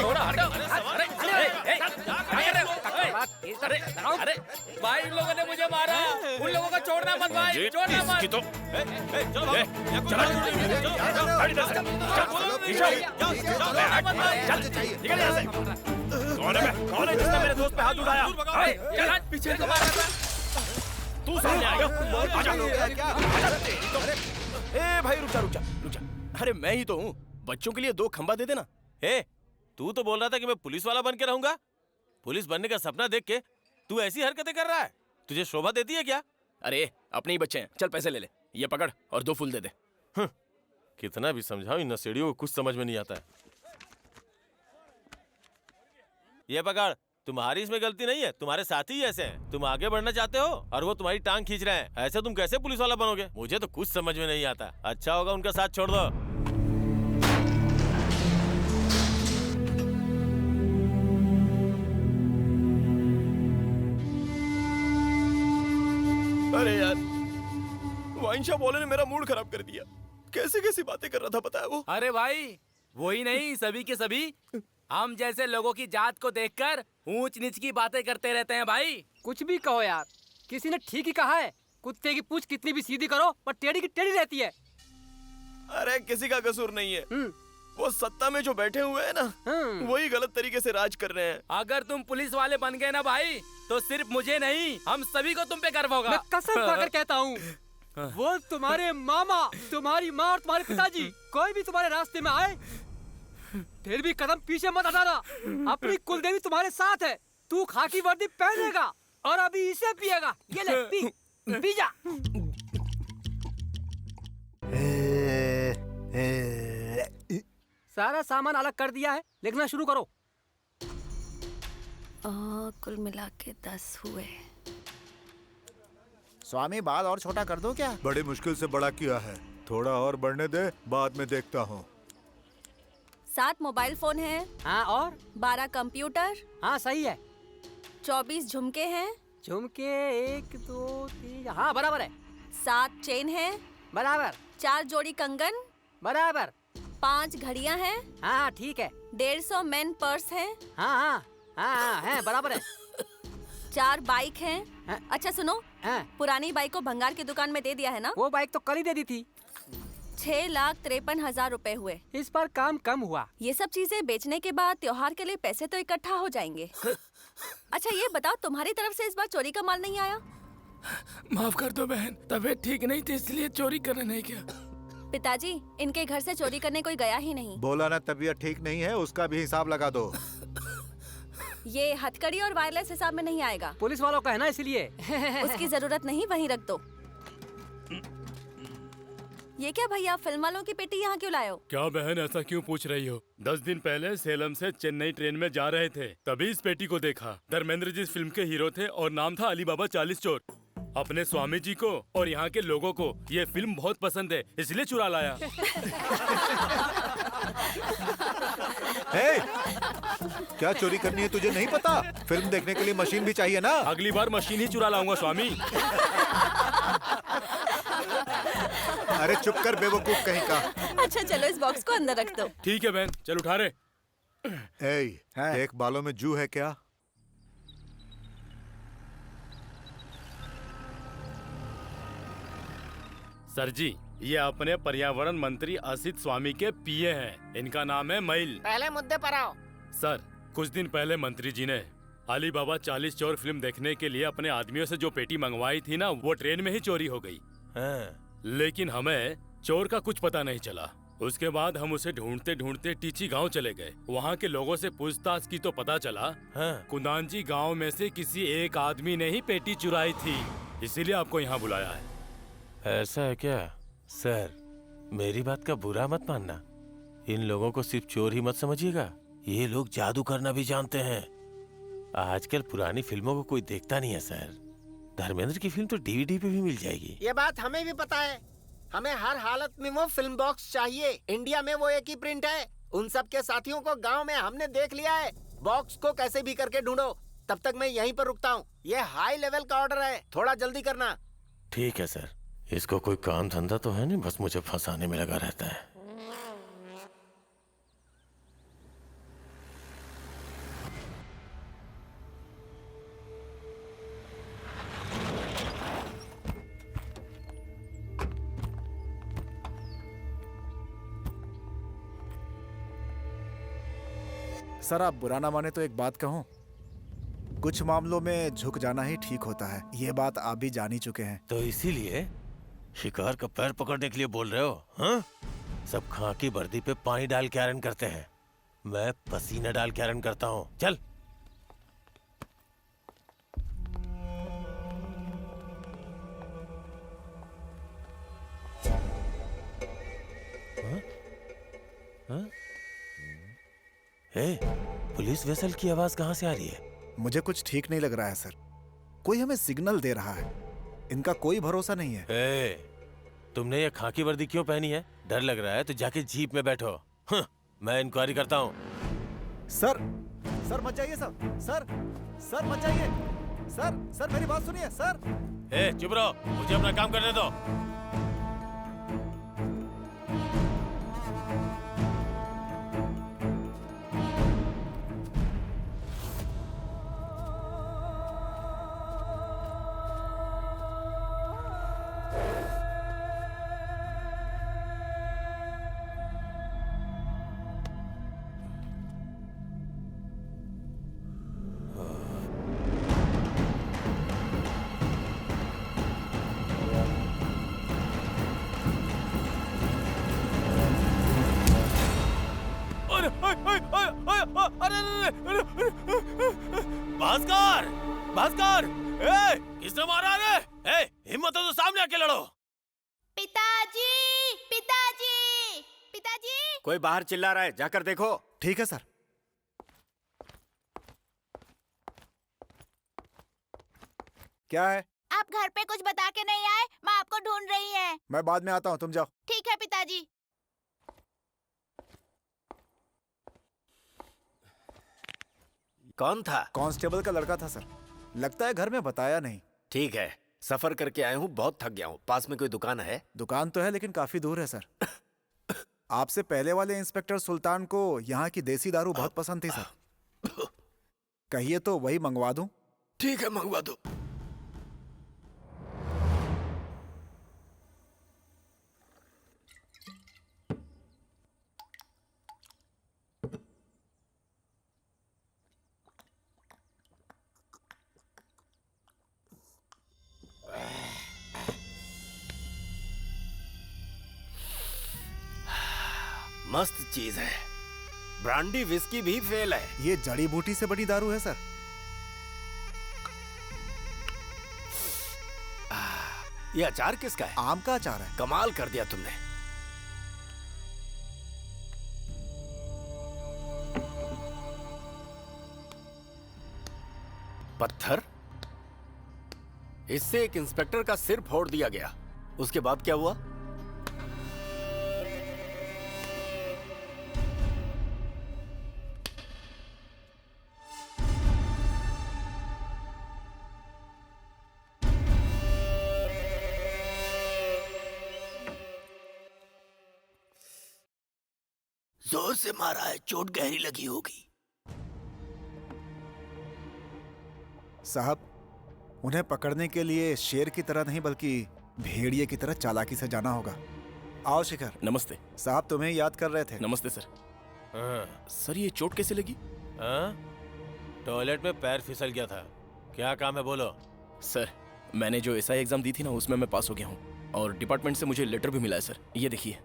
छोड़ो हटो। अरे भाई, उन लोगों ने मुझे मारा, उन लोगों को छोड़ना मत भाई, छोड़ना मत। कौन है जिसने मेरे दोस्त पे हाथ उठाया? पीछे को मारा था। तू सामने आएगा? आजा। ए भाई रुक जा। अरे मैं ही तो हूँ, बच्चों के लिए 2 खंबा दे देना। तू तो बोल रहा था कि मैं पुलिस वाला बन के रहूंगा। पुलिस बनने का सपना देख के तू ऐसी हरकतें कर रहा है, तुझे शोभा देती है क्या? अरे अपने ही बच्चे हैं, चल पैसे ले ले, ये पकड़ और 2 फूल दे दे। कितना भी समझाओ इन नशेड़ियों को कुछ समझ में नहीं आता है। ये पकड़, तुम्हारी इसमें गलती नहीं है, तुम्हारे साथी ही ऐसे हैं। तुम आगे बढ़ना चाहते हो और वो तुम्हारी टांग खींच रहे हैं। ऐसे तुम कैसे पुलिस वाला बनोगे? मुझे तो कुछ समझ में नहीं आता। अच्छा होगा उनका साथ छोड़ दो। अरे यार, वाइन शॉप वाले ने मेरा मूड खराब कर दिया। कैसी कैसी बातें कर रहा था पता है वो। अरे भाई, वही नहीं, सभी के सभी हम जैसे लोगों की जात को देखकर ऊंच नीच की बातें करते रहते हैं भाई। कुछ भी कहो यार, किसी ने ठीक ही कहा है, कुत्ते की पूंछ कितनी भी सीधी करो पर टेढ़ी की टेढ़ी रहती है। अरे किसी का कसूर नहीं है, वो सत्ता में जो बैठे हुए हैं ना, वही गलत तरीके से राज कर रहे हैं। अगर तुम पुलिस वाले बन गए ना भाई, तो सिर्फ मुझे नहीं, हम सभी को तुम पे गर्व होगा। मैं कसम खाकर कहता हूँ, वो तुम्हारे मामा, तुम्हारी माँ और तुम्हारे पिताजी कोई भी तुम्हारे रास्ते में आए, फिर भी कदम पीछे मत हटाना। अपनी कुलदेवी तुम्हारे साथ है। तू खाकी वर्दी पहनेगा और अभी इसे पिएगा। ये ले, पी जा। सारा सामान अलग कर दिया है, लिखना शुरू करो। कुल मिला के 10 हुए। स्वामी बाल और छोटा कर दो क्या? बड़ी मुश्किल से बड़ा किया है, थोड़ा और बढ़ने दे, बाद में देखता हूँ। 7 मोबाइल फोन हैं। हाँ, और 12 कंप्यूटर। हाँ सही है। 24 झुमके हैं। झुमके 1 2 3, हाँ बराबर है। 7 चेन हैं। बराबर। 4 जोड़ी कंगन। बराबर। 5 घड़ियां हैं। हाँ ठीक है। 150 मेन पर्स हैं। हाँ हाँ हाँ है, बराबर है। 4 बाइक हैं। हाँ? अच्छा सुनो, पुरानी बाइक को भंगार की दुकान में दे दिया है ना? वो बाइक तो कल ही दे दी थी। 6,53,000 रुपए हुए। इस बार काम कम हुआ। ये सब चीजें बेचने के बाद त्योहार के लिए पैसे तो इकट्ठा हो जाएंगे। अच्छा ये बताओ, तुम्हारी तरफ से इस बार चोरी का माल नहीं आया? माफ कर दो बहन, तबीयत ठीक नहीं थी इसलिए चोरी करने नहीं गया। पिताजी, इनके घर से चोरी करने कोई गया ही नहीं। बोला ना तबीयत ठीक नहीं है, उसका भी हिसाब लगा दो। ये हथकड़ी और वायरलेस हिसाब में नहीं आएगा। पुलिस वालों का है ना, इसलिए। उसकी जरूरत नहीं, वहीं रख दो। ये क्या भैया, फिल्म वालों की पेटी यहाँ क्यों लाए हो? क्या बहन ऐसा क्यों पूछ रही हो? 10 दिन पहले सेलम से चेन्नई ट्रेन में जा रहे थे, तभी इस पेटी को देखा। धर्मेंद्र जी इस फिल्म के हीरो थे और नाम था अली बाबा 40 चोर। अपने स्वामी जी को और यहाँ के लोगों को ये फिल्म बहुत पसंद है, इसलिए चुरा लाया। क्या चोरी करनी है तुझे नहीं पता? फिल्म देखने के लिए मशीन भी चाहिए ना। अगली बार मशीन ही चुरा लाऊंगा स्वामी। अरे चुप कर बेवकूफ कहीं का। अच्छा चलो इस बॉक्स को अंदर रख दो। ठीक है बहन, चल उठा रहे। एक बालों में जू है क्या? सर जी, ये अपने पर्यावरण मंत्री असित स्वामी के पीए हैं। इनका नाम है मैल। पहले मुद्दे पर आओ। सर, कुछ दिन पहले मंत्री जी ने अली बाबा 40 चोर फिल्म देखने के लिए अपने आदमियों से जो पेटी मंगवाई थी ना, वो ट्रेन में ही चोरी हो गई। लेकिन हमें चोर का कुछ पता नहीं चला। उसके बाद हम उसे ढूंढते ढूंढते टीची गांव चले गए। वहाँ के लोगों से पूछताछ की तो पता चला कुंदानजी गांव में से किसी एक आदमी ने ही पेटी चुराई थी, इसीलिए आपको यहाँ बुलाया है। ऐसा है क्या? सर, मेरी बात का बुरा मत मानना। इन लोगों को सिर्फ चोर ही मत समझिएगा, ये लोग जादू करना भी जानते हैं। आजकल पुरानी फिल्मों को कोई देखता नहीं है सर। धर्मेंद्र की फिल्म तो डीवीडी पे भी मिल जाएगी। ये बात हमें भी पता है। हमें हर हालत में वो फिल्म बॉक्स चाहिए। इंडिया में वो एक ही प्रिंट है। उन सब के साथियों को गांव में हमने देख लिया है। बॉक्स को कैसे भी करके ढूंढो। तब तक मैं यहीं पर रुकता हूँ। ये हाई लेवल का ऑर्डर है, थोड़ा जल्दी करना। ठीक है सर। इसको कोई काम धंधा तो है नहीं, बस मुझे फंसाने में लगा रहता है। सर आप बुरा ना माने तो एक बात कहूं, कुछ मामलों में झुक जाना ही ठीक होता है। ये बात आप भी जान ही चुके हैं। तो इसीलिए शिकार का पैर पकड़ने के लिए बोल रहे हो? हाँ? सब खाकी वर्दी पे पानी डाल के आयरन करते हैं, मैं पसीना डाल के आयरन करता हूँ। चल। पुलिस वेसल की आवाज कहाँ से आ रही है? मुझे कुछ ठीक नहीं लग रहा है सर। कोई हमें सिग्नल दे रहा है। इनका कोई भरोसा नहीं है। तुमने ये खाकी वर्दी क्यों पहनी है? डर लग रहा है तो जाके जीप में बैठो। मैं इंक्वायरी करता हूँ। सर मत जाइए सर मत जाइए। सर मेरी बात सुनिए सर। चुप रहो, मुझे अपना काम करने दो। भास्कर, किसने मारा रे? हिम्मत हो तो सामने आके लड़ो। पिताजी, पिताजी, पिताजी। कोई बाहर चिल्ला रहा है, जाकर देखो। ठीक है सर। क्या है? आप घर पे कुछ बता के नहीं आए? माँ आपको ढूंढ रही है। मैं बाद में आता हूँ, तुम जाओ। ठीक है पिताजी। कौन था? कांस्टेबल का लड़का था सर। लगता है घर में बताया नहीं। ठीक है, सफर करके आया हूँ, बहुत थक गया हूँ। पास में कोई दुकान है? दुकान तो है लेकिन काफी दूर है सर। आपसे पहले वाले इंस्पेक्टर सुल्तान को यहाँ की देसी दारू बहुत पसंद थी सर। कहिए तो वही मंगवा दूं? ठीक है, मंगवा दो। मस्त चीज है। ब्रांडी विस्की भी फेल है। ये जड़ी बूटी से बड़ी दारू है सर। ये अचार किसका है? आम का अचार है। कमाल कर दिया तुमने। पत्थर? इससे एक इंस्पेक्टर का सिर फोड़ दिया गया। उसके बाद क्या हुआ? जोर से मारा है, चोट गहरी लगी होगी। साहब, उन्हें पकड़ने के लिए शेर की तरह नहीं बल्कि भेड़िए की तरह चालाकी से जाना होगा। आओ शिखर। नमस्ते साहब, तुम्हें याद कर रहे थे। नमस्ते सर। सर ये चोट कैसे लगी? टॉयलेट में पैर फिसल गया था। क्या काम है बोलो। सर मैंने जो एसआई एग्जाम दी थी ना, उसमें मैं पास हो गया हूँ और डिपार्टमेंट से मुझे लेटर भी मिला है सर। ये देखिए।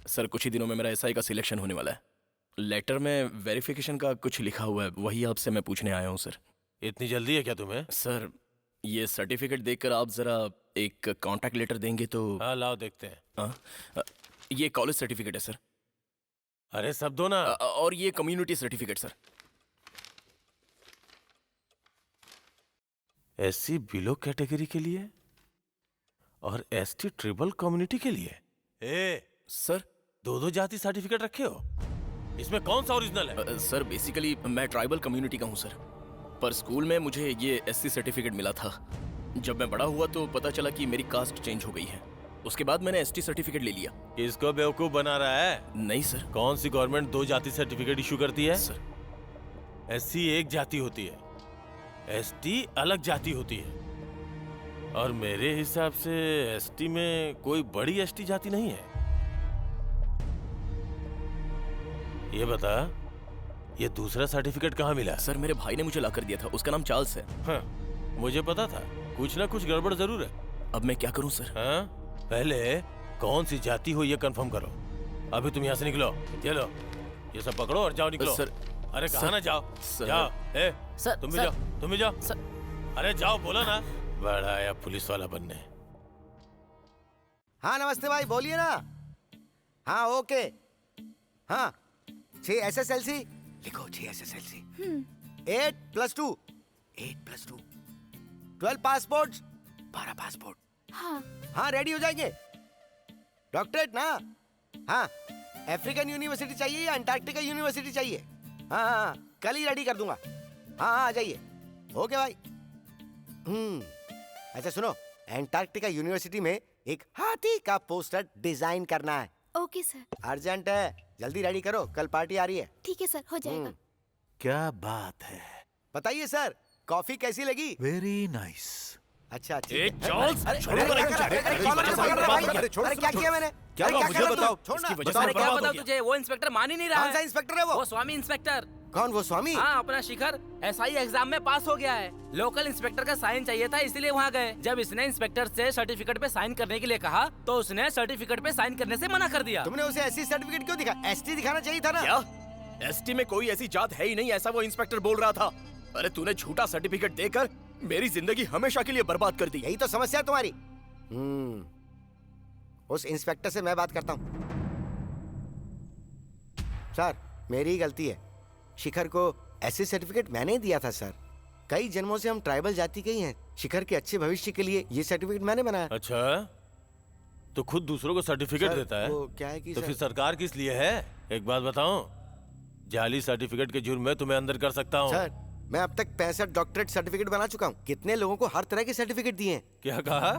सर कुछ ही दिनों में मेरा एसआई का सिलेक्शन होने वाला है। लेटर में वेरिफिकेशन का कुछ लिखा हुआ है, वही आपसे मैं पूछने आया हूँ सर। इतनी जल्दी है क्या तुम्हें? सर ये सर्टिफिकेट देखकर आप जरा एक कॉन्टैक्ट लेटर देंगे तो। हाँ लाओ देखते हैं। ये कॉलेज सर्टिफिकेट है सर। अरे सब दो ना। और ये community certificate sir. SC below category के लिए और एसटी ट्रिपल कम्युनिटी के लिए। सर दो जाति सर्टिफिकेट रखे हो? इसमें कौन सा ओरिजिनल है? सर बेसिकली मैं ट्राइबल कम्युनिटी का हूँ सर, पर स्कूल में मुझे ये एससी सर्टिफिकेट मिला था। जब मैं बड़ा हुआ तो पता चला कि मेरी कास्ट चेंज हो गई है। उसके बाद मैंने एसटी सर्टिफिकेट ले लिया। इसको बेवकूफ बना रहा है? नहीं सर। कौन सी गवर्नमेंट दो जाति सर्टिफिकेट इशू करती है? सर एससी एक जाति होती है, एसटी अलग जाति होती है। और मेरे हिसाब से एसटी में कोई बड़ी एसटी जाति नहीं है। ये बता, ये दूसरा सर्टिफिकेट कहाँ मिला? सर मेरे भाई ने मुझे ला कर दिया था, उसका नाम चार्ल्स है। हाँ, मुझे पता था कुछ ना कुछ गड़बड़ जरूर है। अब मैं क्या करूं सर? हाँ, पहले कौन सी जाति हो ये कंफर्म करो। अभी तुम यहाँ से निकलो। ये लो, ये सब पकड़ो और जाओ निकलो। सर अरे कहाँ ना जाओ। सर, जाओ। सर, तुम भी सर, जाओ, तुम भी जाओ। सर, अरे जाओ, बोला ना। बड़ा आया पुलिस वाला बनने। हाँ नमस्ते भाई, बोलिए ना। हाँ ओके। हाँ 6 SSLC लिखो, 6 SSLC। 8+2 8+2 12 passport, 12 passport. हाँ हाँ रेडी हो जाएंगे। डॉक्टरेट ना? हाँ अफ्रीकन यूनिवर्सिटी चाहिए या अंटार्कटिका यूनिवर्सिटी चाहिए? हाँ हाँ हाँ, कल ही रेडी कर दूंगा। हाँ हाँ आ जाइए। ओके भाई। अच्छा सुनो, अंटार्कटिका यूनिवर्सिटी में एक हाथी का पोस्टर डिजाइन करना है। Okay sir. अर्जेंट है, जल्दी रेडी करो, कल पार्टी आ रही है। ठीक है सर, हो जाएगा। क्या बात है। बताइए सर, कॉफी कैसी लगी? Very nice. अच्छा ए, है। चार्ल्स, अरे, छोड़ो अरे, मेरे अरे, को, अरे, अरे, अरे, कॉल अरे, करो, अरे, बात अरे, करो, अरे, क्या किया मैंने? क्या अरे, हुआ, क्या मुझे कर रहा तू? बताओ। छोड़ ना, इसकी वजह बताओ। से अरे, क्या क्या बताऊं बताओ? तुझे? वो इंस्पेक्टर मान ही नहीं रहा कौन सा इंस्पेक्टर है वो? वो स्वामी इंस्पेक्टर। कौन वो स्वामी? हाँ अपना शिखर SI एग्जाम में पास हो गया है। लोकल इंस्पेक्टर का साइन चाहिए था, इसलिए वहाँ गए। जब इसने इंस्पेक्टर से सर्टिफिकेट पे साइन करने के लिए कहा तो उसने सर्टिफिकेट पे साइन करने से मना कर दिया। तुमने उसे SC सर्टिफिकेट क्यों दिखा? ST दिखाना चाहिए था ना। क्या? ST में कोई ऐसी जात है ही नहीं, ऐसा वो इंस्पेक्टर बोल रहा था। अरे तूने झूठा सर्टिफिकेट देकर मेरी जिंदगी हमेशा के लिए बर्बाद कर दी। यही तो समस्या है तुम्हारी। उस इंस्पेक्टर से मैं बात करता हूँ। सर मेरी ही गलती है, शिखर को SC सर्टिफिकेट मैंने ही दिया था सर। कई जन्मों से हम ट्राइबल जाति के ही हैं। शिखर के अच्छे भविष्य के लिए ये सर्टिफिकेट मैंने बनाया। अच्छा, तो खुद दूसरों को सर्टिफिकेट सर, देता है? वो क्या है कि तो सर- फिर सरकार किस लिए है? एक बात बताऊं, जाली सर्टिफिकेट के जुर्म में तुम्हें अंदर कर सकता हूं। सर मैं अब तक 65 डॉक्टरेट सर्टिफिकेट बना चुका हूँ। कितने लोगों को हर तरह के सर्टिफिकेट दिए हैं। क्या कहा?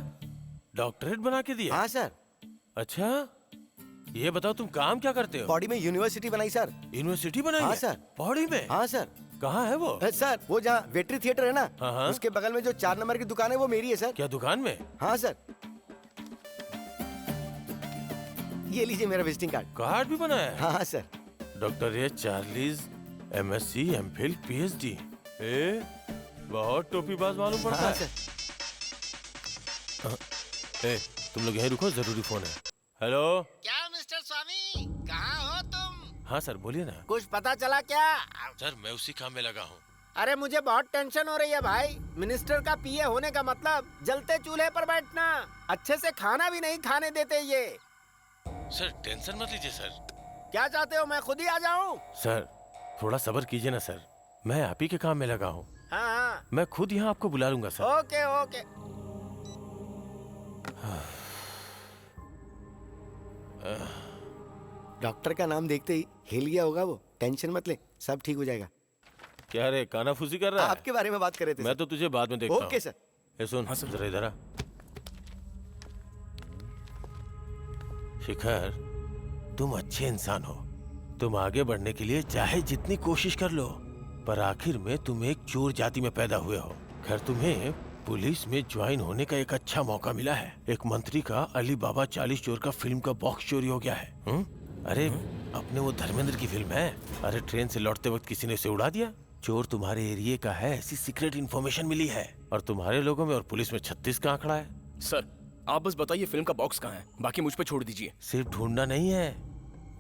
डॉक्टरेट बना के दिया? हाँ सर। अच्छा, ये बताओ तुम काम क्या करते हो? पौड़ी में यूनिवर्सिटी बनाई सर। यूनिवर्सिटी बनाई हाँ है? सर। पौड़ी में? हाँ सर। कहाँ है वो? सर वो जहाँ वेटरी थिएटर है ना, हाँ। उसके बगल में जो 4 नंबर की दुकान है वो मेरी है सर। क्या दुकान में? हाँ सर। ये लीजिए मेरा विजिटिंग कार्ड। कार्ड भी बनाया है? हाँ sir. Doctor A Charlie's MSc MPhil PhD। बहुत टोपीबाज मालूम पड़ता हाँ है। तुम लोग यहीं रुको, जरूरी फोन है। हेलो। क्या मिस्टर स्वामी, कहाँ हो तुम? हाँ सर बोलिए ना। कुछ पता चला क्या? सर मैं उसी काम में लगा हूँ। अरे मुझे बहुत टेंशन हो रही है भाई। मिनिस्टर का PA होने का मतलब जलते चूल्हे पर बैठना। अच्छे से खाना भी नहीं खाने देते ये। सर टेंशन मत लीजिए सर। क्या चाहते हो, मैं खुद ही आ जाऊँ? सर थोड़ा सब्र कीजिए ना सर, मैं आप ही के काम में लगा हूँ। हाँ हाँ मैं खुद यहाँ आपको बुला लूंगा सर। Okay okay. डॉक्टर का नाम देखते ही हिल गया होगा वो। टेंशन मत ले, सब ठीक हो जाएगा। क्या रे कानाफूसी कर रहा है? आपके बारे में बात कर रहे थे मैं सर। तो तुझे बाद में देखता हूँ। Okay sir. ये सुन, हाँ जरा इधर आ। शिखर तुम अच्छे इंसान हो, तुम आगे बढ़ने के लिए चाहे जितनी कोशिश कर लो, पर आखिर में तुम एक चोर जाति में पैदा हुए हो। खैर तुम्हें पुलिस में ज्वाइन होने का एक अच्छा मौका मिला है। एक मंत्री का अली बाबा 40 चोर का फिल्म का बॉक्स चोरी हो गया है। अरे अपने वो धर्मेंद्र की फिल्म है। अरे ट्रेन से लौटते वक्त किसी ने उसे उड़ा दिया। चोर तुम्हारे एरिया का है, ऐसी सीक्रेट इन्फॉर्मेशन मिली है। और तुम्हारे लोगों में और पुलिस में 36 का आंकड़ा है। सर आप बस बताइए फिल्म का बॉक्स कहाँ है, बाकी मुझ पे छोड़ दीजिए। सिर्फ ढूंढना नहीं है,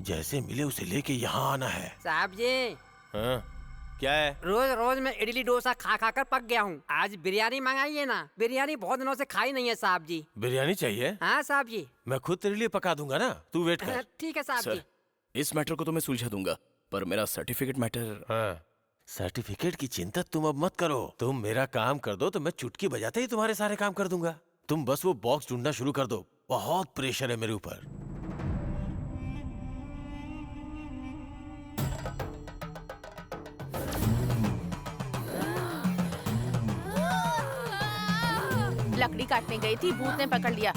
जैसे मिले उसे लेके यहाँ आना है। साहब जी। हाँ? क्या है? रोज रोज मैं इडली डोसा खा खा कर पक गया हूँ। आज बिरयानी मंगाइए ना, बिरयानी बहुत दिनों से खाई नहीं है साहब जी। बिरयानी चाहिए? हाँ साहब जी। मैं खुद तेरे लिए पका दूंगा ना, तू वेट कर। ठीक है साहब जी। सर इस मैटर को तो मैं सुलझा दूंगा, पर मेरा सर्टिफिकेट मैटर। हाँ, सर्टिफिकेट की चिंता तुम अब मत करो। तुम मेरा काम कर दो तो मैं चुटकी बजाते ही तुम्हारे सारे काम कर दूंगा। तुम बस वो बॉक्स ढूंढना शुरू कर दो। बहुत प्रेशर है मेरे ऊपर। लकड़ी काटने गई थी, भूत ने पकड़ लिया।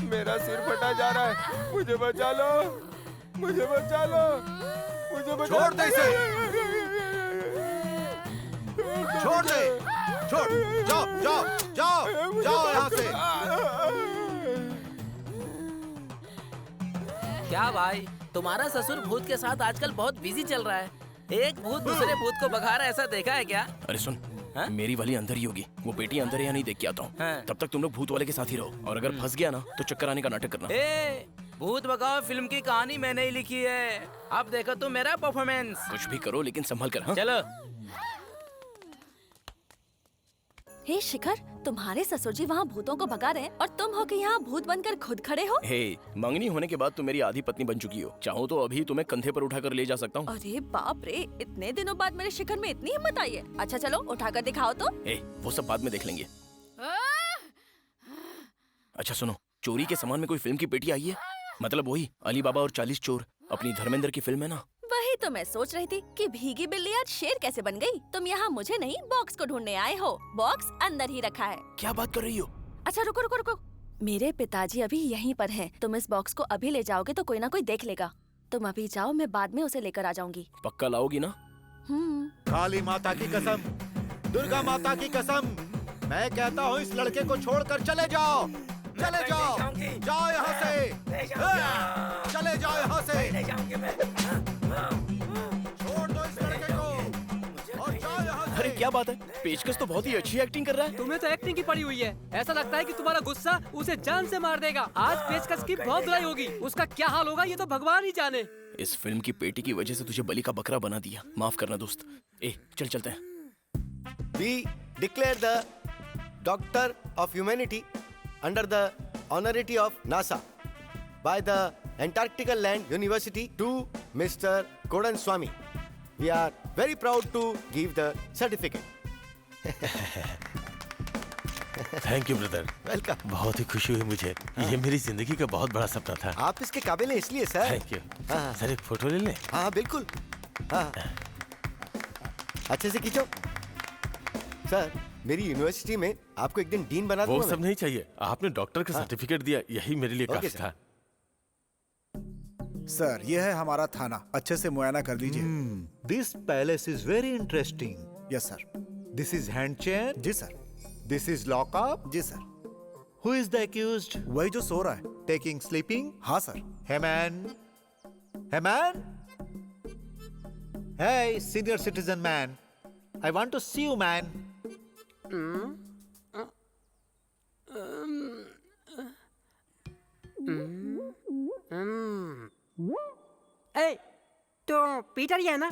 मेरा सिर फटा जा रहा है, मुझे बचा लो, मुझे बचा लो, मुझे बचा छोड़ दे इसे। छोड़ दे, छोड़, जाओ जाओ जाओ जाओ यहाँ से। क्या भाई, तुम्हारा ससुर भूत के साथ आजकल बहुत बिजी चल रहा है। एक भूत दूसरे भूत को भगा रहा है, ऐसा देखा है क्या? अरे सुन, मेरी वाली अंदर ही होगी, वो बेटी अंदर है या नहीं देख के आता हूँ। तब तक तुम लोग भूत वाले के साथ ही रहो, और अगर फंस गया ना तो चक्कर आने का नाटक करना। ए, भूत भगाओ फिल्म की कहानी मैंने ही लिखी है। अब देखो तुम मेरा परफॉर्मेंस। कुछ भी करो लेकिन संभल कर। हाँ? चलो। हे शिखर, तुम्हारे ससुर जी वहाँ भूतों को भगा रहे हैं और तुम हो के यहाँ भूत बनकर खुद खड़े हो। हे, मंगनी होने के बाद तुम मेरी आधी पत्नी बन चुकी हो। चाहो तो अभी तुम्हें कंधे पर उठाकर ले जा सकता हूँ। अरे बाप रे, इतने दिनों बाद मेरे शिखर में इतनी हिम्मत आई है। अच्छा चलो उठाकर दिखाओ तो। वो सब बाद में देख लेंगे। अच्छा सुनो, चोरी के सामान में कोई फिल्म की पेटी आई है? मतलब वही अली बाबा और 40 चोर, अपनी धर्मेंद्र की फिल्म है ना। वही तो मैं सोच रही थी कि भीगी बिल्ली आज शेर कैसे बन गई। तुम यहाँ मुझे नहीं, बॉक्स को ढूंढने आए हो। बॉक्स अंदर ही रखा है। क्या बात कर रही हो? अच्छा रुको रुको रुको, मेरे पिताजी अभी यहीं पर हैं। तुम इस बॉक्स को अभी ले जाओगे तो कोई ना कोई देख लेगा। तुम अभी जाओ, मैं बाद में उसे लेकर आ जाऊंगी। पक्का लाओगी ना? काली माता की कसम, दुर्गा माता की कसम, मैं कहता हूँ इस लड़के को छोड़कर चले जाओ। चले जाओ, जाओ यहाँ से, चले जाओ यहाँ से, छोड़ दो इस लड़के को और जाओ यहाँ से। अरे क्या बात है, पेचकस तो बहुत ही अच्छी एक्टिंग कर रहा है। तुम्हें तो एक्टिंग की पड़ी हुई है। ऐसा लगता है कि तुम्हारा गुस्सा उसे जान से मार देगा। आज पेचकस की बहुत धुलाई होगी, उसका क्या हाल होगा ये तो भगवान ही जाने। इस फिल्म की पेटी की वजह से तुझे बलि का बकरा बना दिया। माफ करना दोस्त। चल चलते हैं। We declare the Doctor of Humanity under the honorary of NASA by the Antarctical Land University to Mr. Kodan Swami. We are very proud to give the certificate. Thank you brother. Welcome. बहुत ही खुशी हुई मुझे। ये मेरी जिंदगी का बहुत बड़ा सपना था। आप इसके काबिल हैं इसलिए सर। Thank you. सर एक फोटो ले लें? हाँ बिल्कुल। हाँ अच्छे से खींचो। सर मेरी यूनिवर्सिटी में आपको एक दिन डीन बना दूंगा। वो सब नहीं चाहिए, आपने डॉक्टर का सर्टिफिकेट दिया, यही मेरे लिए काफी था। सर ये है हमारा थाना, अच्छे से मुआयना कर दीजिए। This palace is very interesting. Yes sir. This is hand chair. जी सर। This is lockup. जी sir. Who is the accused? वही जो सो रहा है। Taking sleeping? हाँ sir. Hey man, hey man, hey senior citizen man, I want to see you man. तो Peter ही है ना?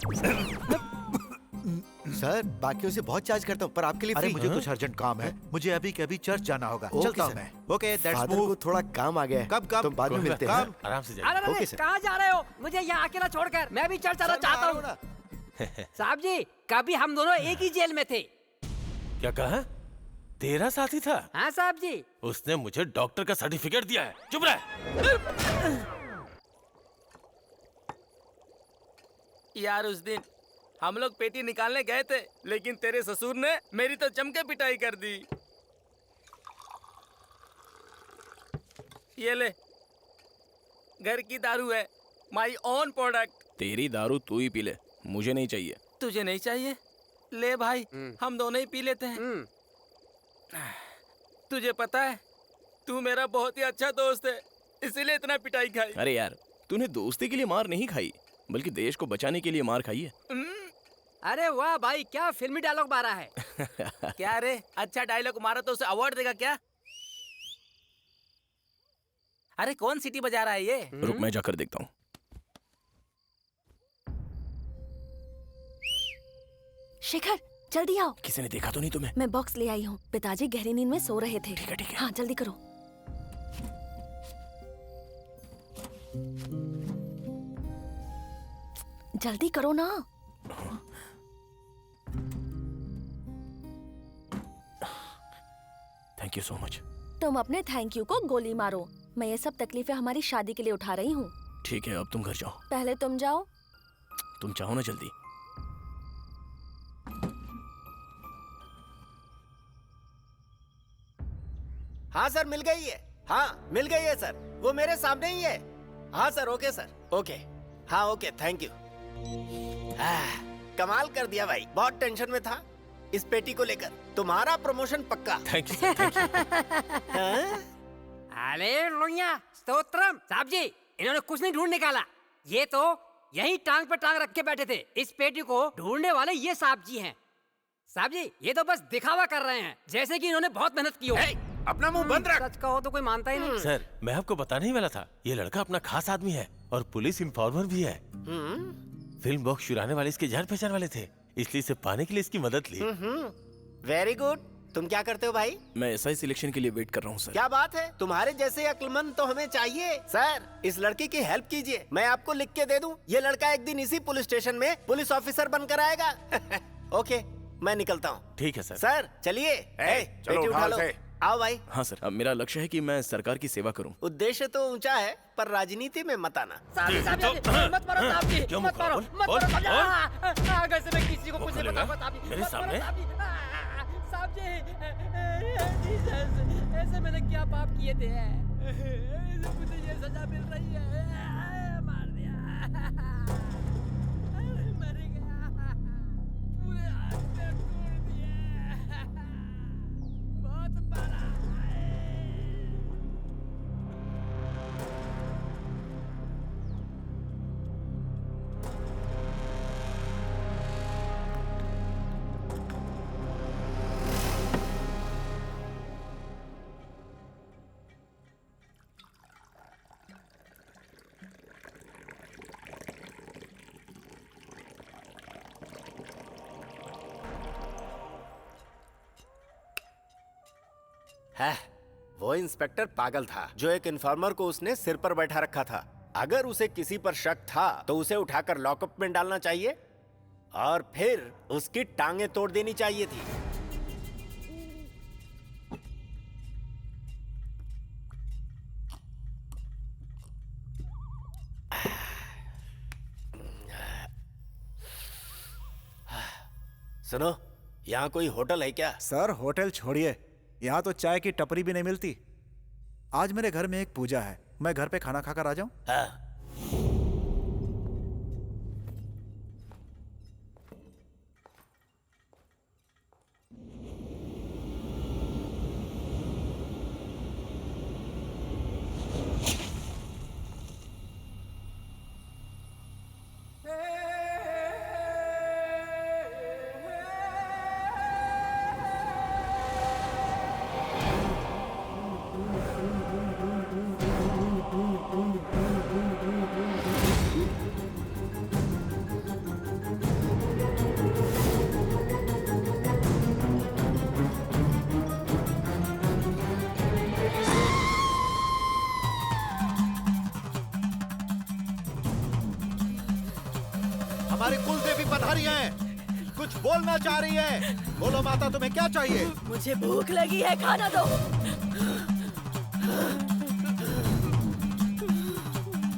सर बाकियों से बहुत चार्ज करता हूँ पर आपके लिए अरे फ्री। मुझे कुछ अर्जेंट काम है, मुझे अभी के अभी चर्च जाना होगा। चलता हूँ मैं। Okay that's father move. को थोड़ा काम आ गया है। कब तो बाद में मिलते हैं। आराम से अरे ओके सर। कहाँ जा रहे हो? मुझे यहाँ अकेला छोड़कर। मैं भी चर्च जाना चाहता हूँ। साहब जी, कभी हम दोनों एक ही जेल में थे। क्या कहा? तेरा साथी था? हाँ साहब जी। उसने मुझे डॉक्टर का सर्टिफिकेट दिया है। चुप रह। यार उस दिन हम लोग पेटी निकालने गए थे, लेकिन तेरे ससुर ने मेरी तो जमके पिटाई कर दी। ये ले, घर की दारू है, माई ओन प्रोडक्ट। तेरी दारू तू ही पी ले, मुझे नहीं चाहिए। तुझे नहीं चाहिए? ले भाई, हम दोनों ही पी लेते हैं। तुझे पता है, तू मेरा बहुत ही अच्छा दोस्त है, इसीलिए इतना पिटाई खाई। अरे यार, तूने दोस्ती के लिए मार नहीं खाई, बल्कि देश को बचाने के लिए मार खाई है। अरे वाह भाई, क्या फिल्मी डायलॉग मारा है। क्या रे, अच्छा डायलॉग मारा तो उसे अवार्ड देगा क्या? अरे कौन सीटी बजा रहा है ये? रुक मैं जाकर देखता हूँ। शिखर जल्दी आओ। किसी ने देखा तो नहीं तुम्हें? मैं बॉक्स ले आई हूँ। पिताजी गहरी नींद में सो रहे थे। ठीक है ठीक है। हाँ जल्दी करो। जल्दी करो ना। Thank you so much. तुम अपने थैंक यू को गोली मारो। मैं ये सब तकलीफें हमारी शादी के लिए उठा रही हूँ। ठीक है, अब तुम घर जाओ। पहले तुम जाओ। तुम चाहो ना जल्दी। हाँ सर मिल गई है। हाँ मिल गई है सर, वो मेरे सामने ही है। हाँ सर ओके सर ओके। हाँ ओके थैंक यू। कमाल कर दिया भाई, बहुत टेंशन में था इस पेटी को लेकर। तुम्हारा प्रमोशन पक्का। Thank you thank you. Hallelujah, stotram. साहब जी, इन्होंने कुछ नहीं ढूंढ निकाला। ये तो यही टांग पे टांग रख के बैठे थे। इस पेटी को ढूंढने वाले ये साहब जी हैं। साहब जी, ये तो बस दिखावा कर रहे हैं, जैसे कि इन्होंने बहुत मेहनत की हो। अपना मुंह बंद रख। सच कहो तो कोई मानता ही नहीं। सर मैं आपको बताने ही वाला था, ये लड़का अपना खास आदमी है और पुलिस इन्फॉर्मर भी है। फिल्म बॉक्स चुराने वाले इसके जान पहचान वाले थे, इसलिए इसे पाने के लिए इसकी मदद ली। Very good. तुम क्या करते हो भाई? मैं एसआई सिलेक्शन के लिए वेट कर रहा हूँ सर। क्या बात है, तुम्हारे जैसे अक्लमंद तो हमें चाहिए। सर, इस लड़की की हेल्प कीजिए, मैं आपको लिख के दे दूं। ये लड़का एक दिन इसी पुलिस स्टेशन में पुलिस ऑफिसर बनकर आएगा। ओके, मैं निकलता हूँ। ठीक है सर। सर चलिए, चलो, पेटी उठा लो। आओ भाई। हाँ सर, अब मेरा लक्ष्य है कि मैं सरकार की सेवा करूं। उद्देश्य तो ऊंचा है, पर राजनीति में मत आना। मत मारो साहब जी, क्यों मत मारो, मत मारो साहब जी। अगर से मैं किसी को कुछ नहीं बोलेगा? बताऊंगा साहब जी। मेरे मत मारो सामने? साहब जी, जीसस, ऐसे मैंने क्या पाप किए थे? मुझे ये सजा मिल रही है। मार दिया, मर गया, पूरे हाथ पैर तोड़ दिए, बहुत मारा। है, वो इंस्पेक्टर पागल था जो एक इन्फॉर्मर को उसने सिर पर बैठा रखा था। अगर उसे किसी पर शक था तो उसे उठाकर लॉकअप में डालना चाहिए और फिर उसकी टांगें तोड़ देनी चाहिए थी। सुनो, यहाँ कोई होटल है क्या? सर होटल छोड़िए, यहाँ तो चाय की टपरी भी नहीं मिलती। आज मेरे घर में एक पूजा है, मैं घर पे खाना खाकर आ जाऊं? हाँ। हमारी कुल देवी पधारी है, कुछ बोलना चाह रही है। बोलो माता, तुम्हें क्या चाहिए? मुझे भूख लगी है, खाना दो।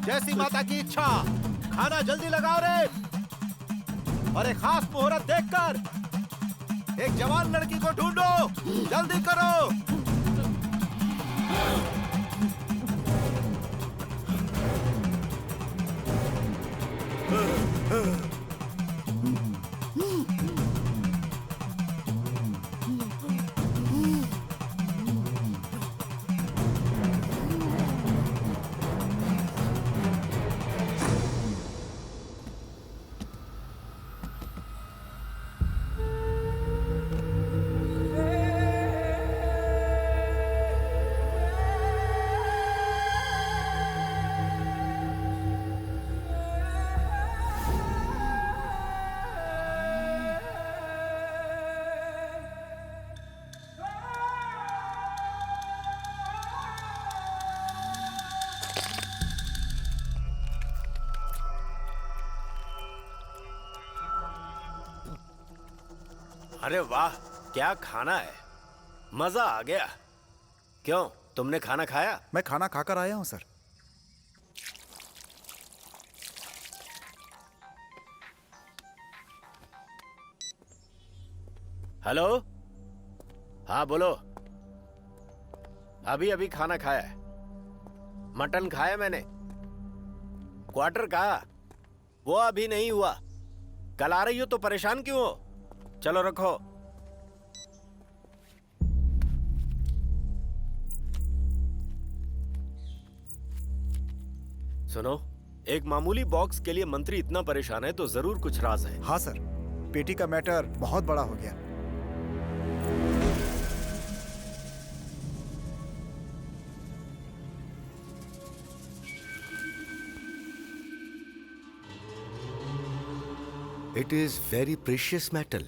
जैसी माता की इच्छा। खाना जल्दी लगाओ रे। और एक खास मुहूर्त देखकर एक जवान लड़की को ढूंढो, जल्दी करो। अरे वाह, क्या खाना है, मजा आ गया। क्यों, तुमने खाना खाया? मैं खाना खाकर आया हूं सर। हेलो, हाँ बोलो। अभी अभी खाना खाया है, मटन खाया मैंने। क्वार्टर कहा, वो अभी नहीं हुआ। कल आ रही हो तो परेशान क्यों हो? चलो रखो। सुनो, एक मामूली बॉक्स के लिए मंत्री इतना परेशान है तो जरूर कुछ राज है। हाँ सर, पेटी का मैटर बहुत बड़ा हो गया। It is very precious metal.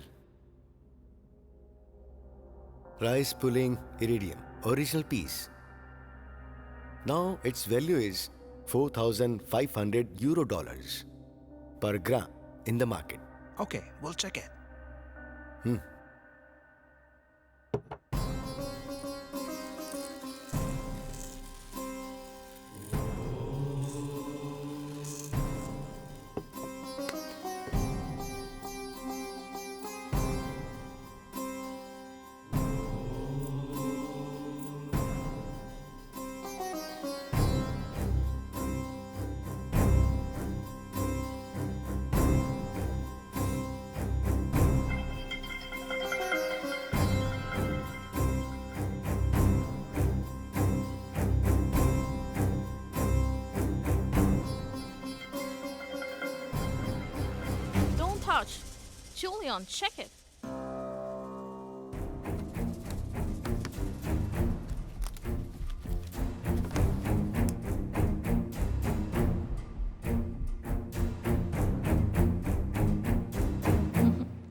Rice pulling iridium, original piece. Now its value is 4,500 euro dollars per gram in the market. Okay, we'll check it. Don't touch. Julian, check it.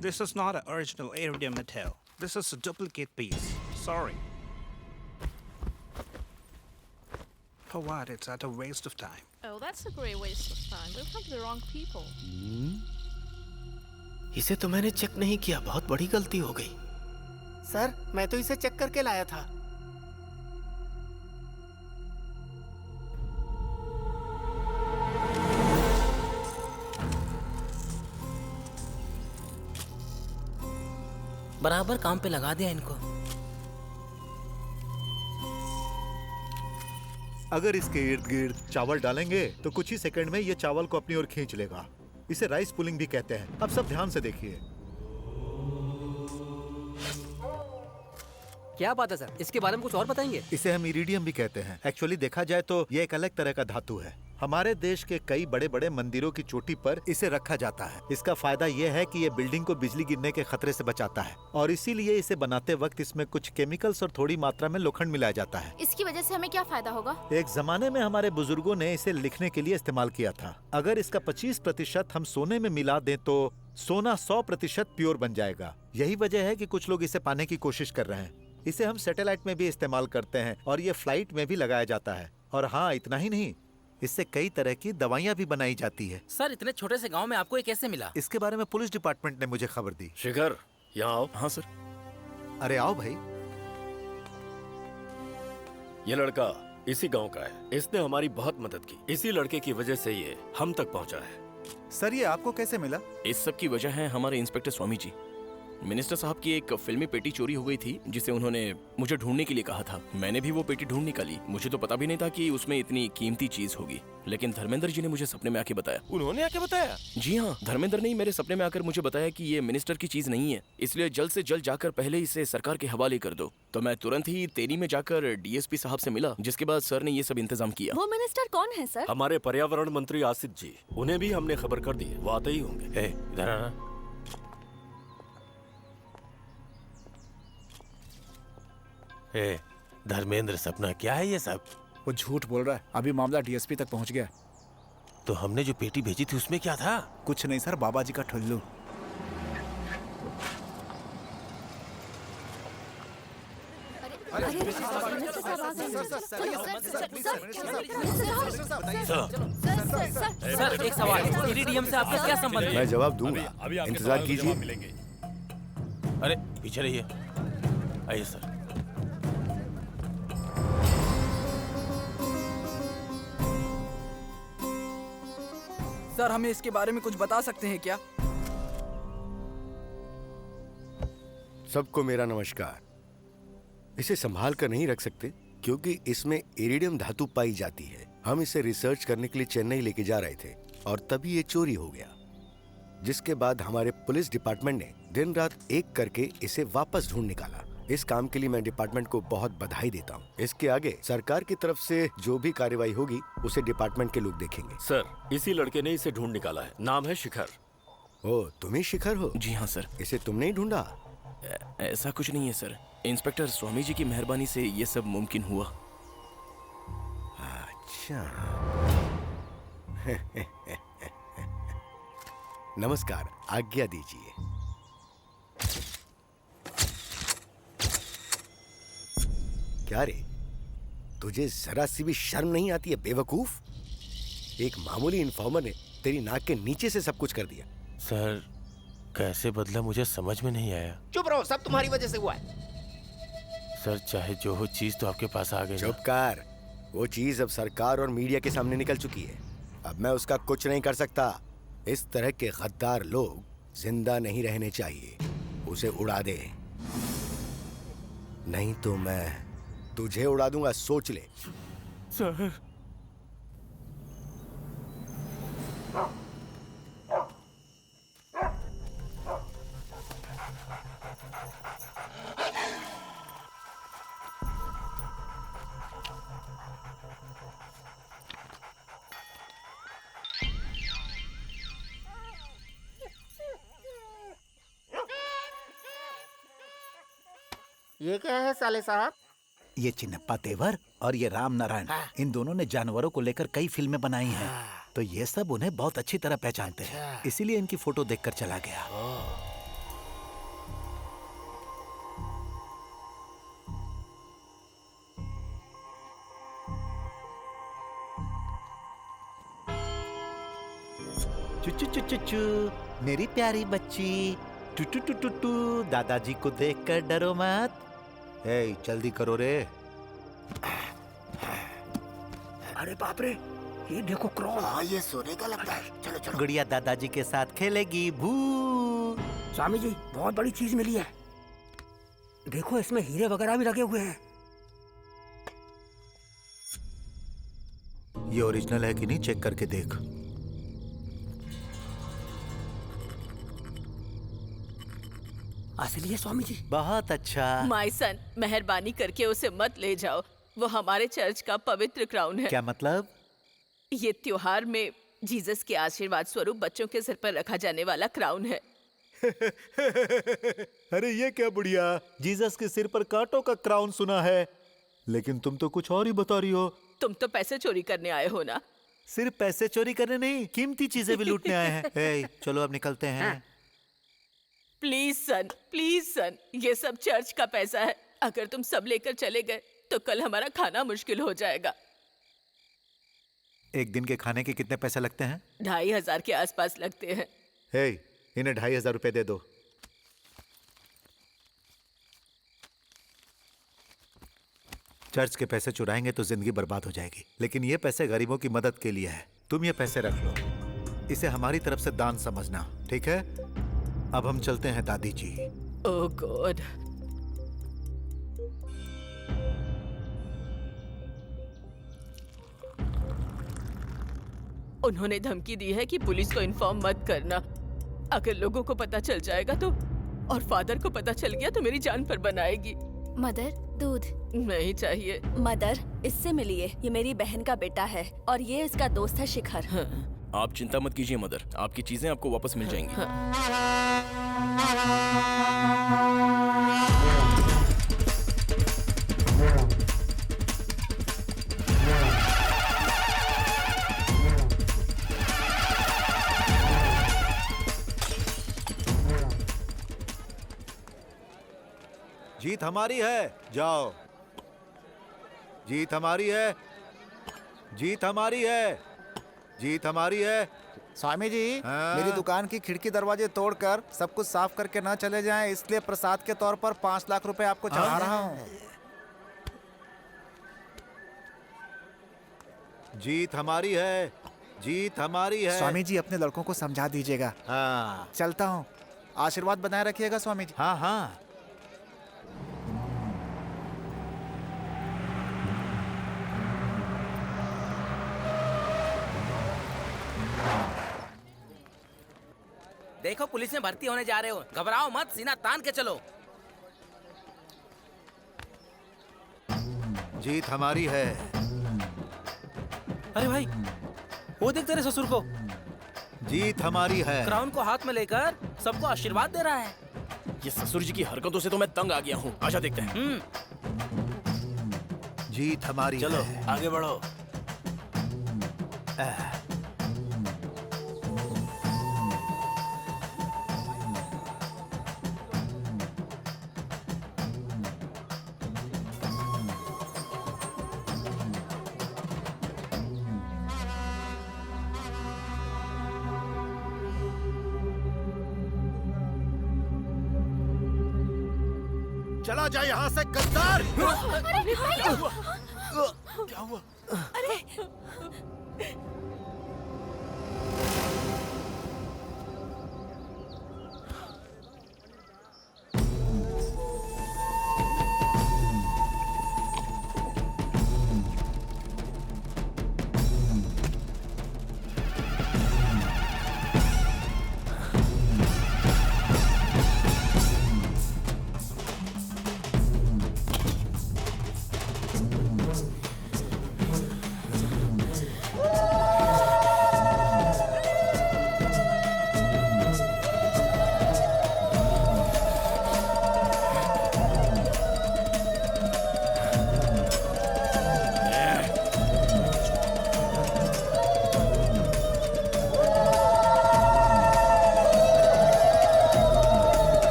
This is not an original iridium metal. This is a duplicate piece. Sorry. For what? It's at a waste of time. Oh, that's a great waste of time. We've come to the wrong people. इसे तो मैंने check नहीं किया, बहुत बड़ी गलती हो गई। सर, मैं तो इसे चेक करके लाया था। बराबर काम पे लगा दिया इनको। अगर इसके इर्द गिर्द चावल डालेंगे तो कुछ ही सेकंड में ये चावल को अपनी ओर खींच लेगा। इसे राइस पुलिंग भी कहते हैं। अब सब ध्यान से देखिए। क्या बात है सर, इसके बारे में कुछ और बताएंगे? इसे हम इरिडियम भी कहते हैं। एक्चुअली देखा जाए तो ये एक अलग तरह का धातु है। हमारे देश के कई बड़े बड़े मंदिरों की चोटी पर इसे रखा जाता है। इसका फायदा ये है कि ये बिल्डिंग को बिजली गिरने के खतरे से बचाता है और इसीलिए इसे बनाते वक्त इसमें कुछ केमिकल्स और थोड़ी मात्रा में लोखंड मिलाया जाता है। इसकी वजह से हमें क्या फायदा होगा? एक जमाने में हमारे बुजुर्गों ने इसे लिखने के लिए इस्तेमाल किया था। अगर इसका 25% हम सोने में मिला दें तो सोना 100% प्योर बन जाएगा। यही वजह है कि कुछ लोग इसे पाने की कोशिश कर रहे हैं। इसे हम सैटेलाइट में भी इस्तेमाल करते हैं और ये फ्लाइट में भी लगाया जाता है। और हाँ, इतना ही नहीं, इससे कई तरह की दवाइयाँ भी बनाई जाती है। सर, इतने छोटे से गांव में आपको ये कैसे मिला? इसके बारे में पुलिस डिपार्टमेंट ने मुझे खबर दी। शिखर, यहाँ आओ। हाँ सर। अरे आओ भाई। ये लड़का इसी गांव का है। इसने हमारी बहुत मदद की। इसी लड़के की वजह से ये हम तक पहुंचा है। सर, ये आपको कैसे मिला? इस सब की वजह है हमारे इंस्पेक्टर स्वामी जी। मिनिस्टर साहब की एक फिल्मी पेटी चोरी हो गई थी जिसे उन्होंने मुझे ढूंढने के लिए कहा था। मैंने भी वो पेटी ढूंढ निकाली। मुझे तो पता भी नहीं था कि उसमें इतनी कीमती चीज होगी, लेकिन धर्मेंद्र जी ने मुझे सपने में आके बताया। उन्होंने आके बताया? जी हाँ, धर्मेंद्र ने मेरे सपने में आकर मुझे बताया कि ये मिनिस्टर की चीज नहीं है, इसलिए जल्द से जल्द जाकर पहले इसे सरकार के हवाले कर दो। तो मैं तुरंत ही तेरी में जाकर डीएसपी साहब से मिला, जिसके बाद सर ने ये सब इंतजाम किया। वो मिनिस्टर कौन है सर? हमारे पर्यावरण मंत्री आसिफ जी। उन्हें भी हमने खबर कर दी है, वो आते ही होंगे। इधर आना। धर्मेंद्र, सपना क्या है ये सब? वो झूठ बोल रहा है। अभी मामला डीएसपी तक पहुंच गया। तो हमने जो पेटी भेजी थी उसमें क्या था? कुछ नहीं सर, बाबा जी का ठुल्लू। सर, एक सवाल, इरिडियम से आपका क्या संबंध है? मैं जवाब दूंगा, इंतजार कीजिए। अरे पीछे रहिए। आइए सर। सर, हमें इसके बारे में कुछ बता सकते हैं क्या? सबको मेरा नमस्कार। इसे संभाल कर नहीं रख सकते क्योंकि इसमें इरिडियम धातु पाई जाती है। हम इसे रिसर्च करने के लिए चेन्नई लेके जा रहे थे और तभी ये चोरी हो गया, जिसके बाद हमारे पुलिस डिपार्टमेंट ने दिन रात एक करके इसे वापस ढूंढ निकाला। इस काम के लिए मैं डिपार्टमेंट को बहुत बधाई देता हूँ। इसके आगे सरकार की तरफ से जो भी कार्रवाई होगी उसे डिपार्टमेंट के लोग देखेंगे। सर, इसी लड़के ने इसे ढूंढ निकाला है। नाम है शिखर। ओ, तुम ही शिखर हो? जी हाँ सर। इसे तुमने ही ढूंढा? ऐसा कुछ नहीं है सर, इंस्पेक्टर स्वामी जी की मेहरबानी से ये सब मुमकिन हुआ। अच्छा। नमस्कार, आज्ञा दीजिए। क्या रे, तुझे जरा सी भी शर्म नहीं आती है बेवकूफ? एक मामूली इन्फॉर्मर ने तेरी नाक के नीचे से सब कुछ कर दिया। सर कैसे बदला मुझे समझ में नहीं आया। चुप रहो, सब तुम्हारी वजह से हुआ है। सर चाहे जो हो चीज तो आपके पास आ गई। चुप कर, वो चीज अब सरकार और मीडिया के सामने निकल चुकी है। अब मैं उसका कुछ नहीं कर सकता। इस तरह के गद्दार लोग जिंदा नहीं रहने चाहिए। उसे उड़ा दे, नहीं तो मैं तुझे उड़ा दूंगा, सोच ले। सर ये क्या है साले साहब? ये चिन्नप्पा तेवर और ये राम नारायण, इन दोनों ने जानवरों को लेकर कई फिल्में बनाई हैं, तो ये सब उन्हें बहुत अच्छी तरह पहचानते हैं, इसीलिए इनकी फोटो देखकर चला गया। चुचु चुचु चु, मेरी प्यारी बच्ची, टू टू टू टू टू, दादाजी को देखकर डरो मत। ए, जल्दी करो रे। अरे बाप रे, ये देखो क्रॉस। हाँ, ये सोने का लगता है। चलो चलो। गुड़िया दादाजी के साथ खेलेगी। भू। स्वामी जी, बहुत बड़ी चीज मिली है। देखो, इसमें हीरे वगैरह भी लगे हुए हैं। ये ओरिजिनल है कि नहीं, चेक करके देख। असली है स्वामी जी। बहुत अच्छा। माय सन, मेहरबानी करके उसे मत ले जाओ। वो हमारे चर्च का पवित्र क्राउन है। क्या मतलब? ये त्योहार में जीसस के आशीर्वाद स्वरूप बच्चों के सिर पर रखा जाने वाला क्राउन है। अरे ये क्या बुढ़िया, जीसस के सिर पर कांटों का क्राउन सुना है, लेकिन तुम तो कुछ और ही बता रही हो। तुम तो पैसे चोरी करने आए हो ना? सिर्फ पैसे चोरी करने नहीं, कीमती चीजें भी लूटने आए हैं। ए, चलो अब निकलते हैं। प्लीज सन, ये सब चर्च का पैसा है। अगर तुम सब लेकर चले गए तो कल हमारा खाना मुश्किल हो जाएगा। एक दिन के खाने के कितने पैसे लगते हैं? 2500 के आसपास लगते हैं। हे, इन्हें 2500 रुपए दे दो। चर्च के पैसे चुराएंगे तो जिंदगी बर्बाद हो जाएगी, लेकिन ये पैसे गरीबों की मदद के लिए है। तुम ये पैसे रख लो, इसे हमारी तरफ से दान समझना, ठीक है? अब हम चलते हैं दादी जी। ओह गॉड। उन्होंने धमकी दी है कि पुलिस को इन्फॉर्म मत करना। अगर लोगों को पता चल जाएगा तो, और फादर को पता चल गया तो मेरी जान पर बनाएगी। मदर, दूध नहीं चाहिए। मदर, इससे मिलिए, ये मेरी बहन का बेटा है और ये इसका दोस्त है शिखर। आप चिंता मत कीजिए मदर, आपकी चीजें आपको वापस मिल जाएंगी। जीत हमारी है, जाओ। जीत हमारी है, जीत हमारी है, जीत हमारी है। स्वामी जी, मेरी दुकान की खिड़की दरवाजे तोड़कर सब कुछ साफ करके ना चले जाएं, इसलिए प्रसाद के तौर पर 5 लाख रुपए आपको चढ़ा रहा हूँ। जीत हमारी है, जीत हमारी है। स्वामी जी, अपने लड़कों को समझा दीजिएगा। हाँ, चलता हूँ। आशीर्वाद बनाए रखिएगा स्वामी जी। हाँ हाँ। देखो, पुलिस में भर्ती होने जा रहे हो, घबराओ मत, सीना तान के चलो। जीत हमारी है। अरे भाई, वो देख तेरे ससुर को। जीत हमारी है। क्राउन को हाथ में लेकर सबको आशीर्वाद दे रहा है। ये ससुर जी की हरकतों से तो मैं तंग आ गया हूँ। आजा देखते हैं। जीत हमारी चलो है। आगे बढ़ो। चला जा यहाँ से गद्दार। अरे भैया! क्या हुआ? अरे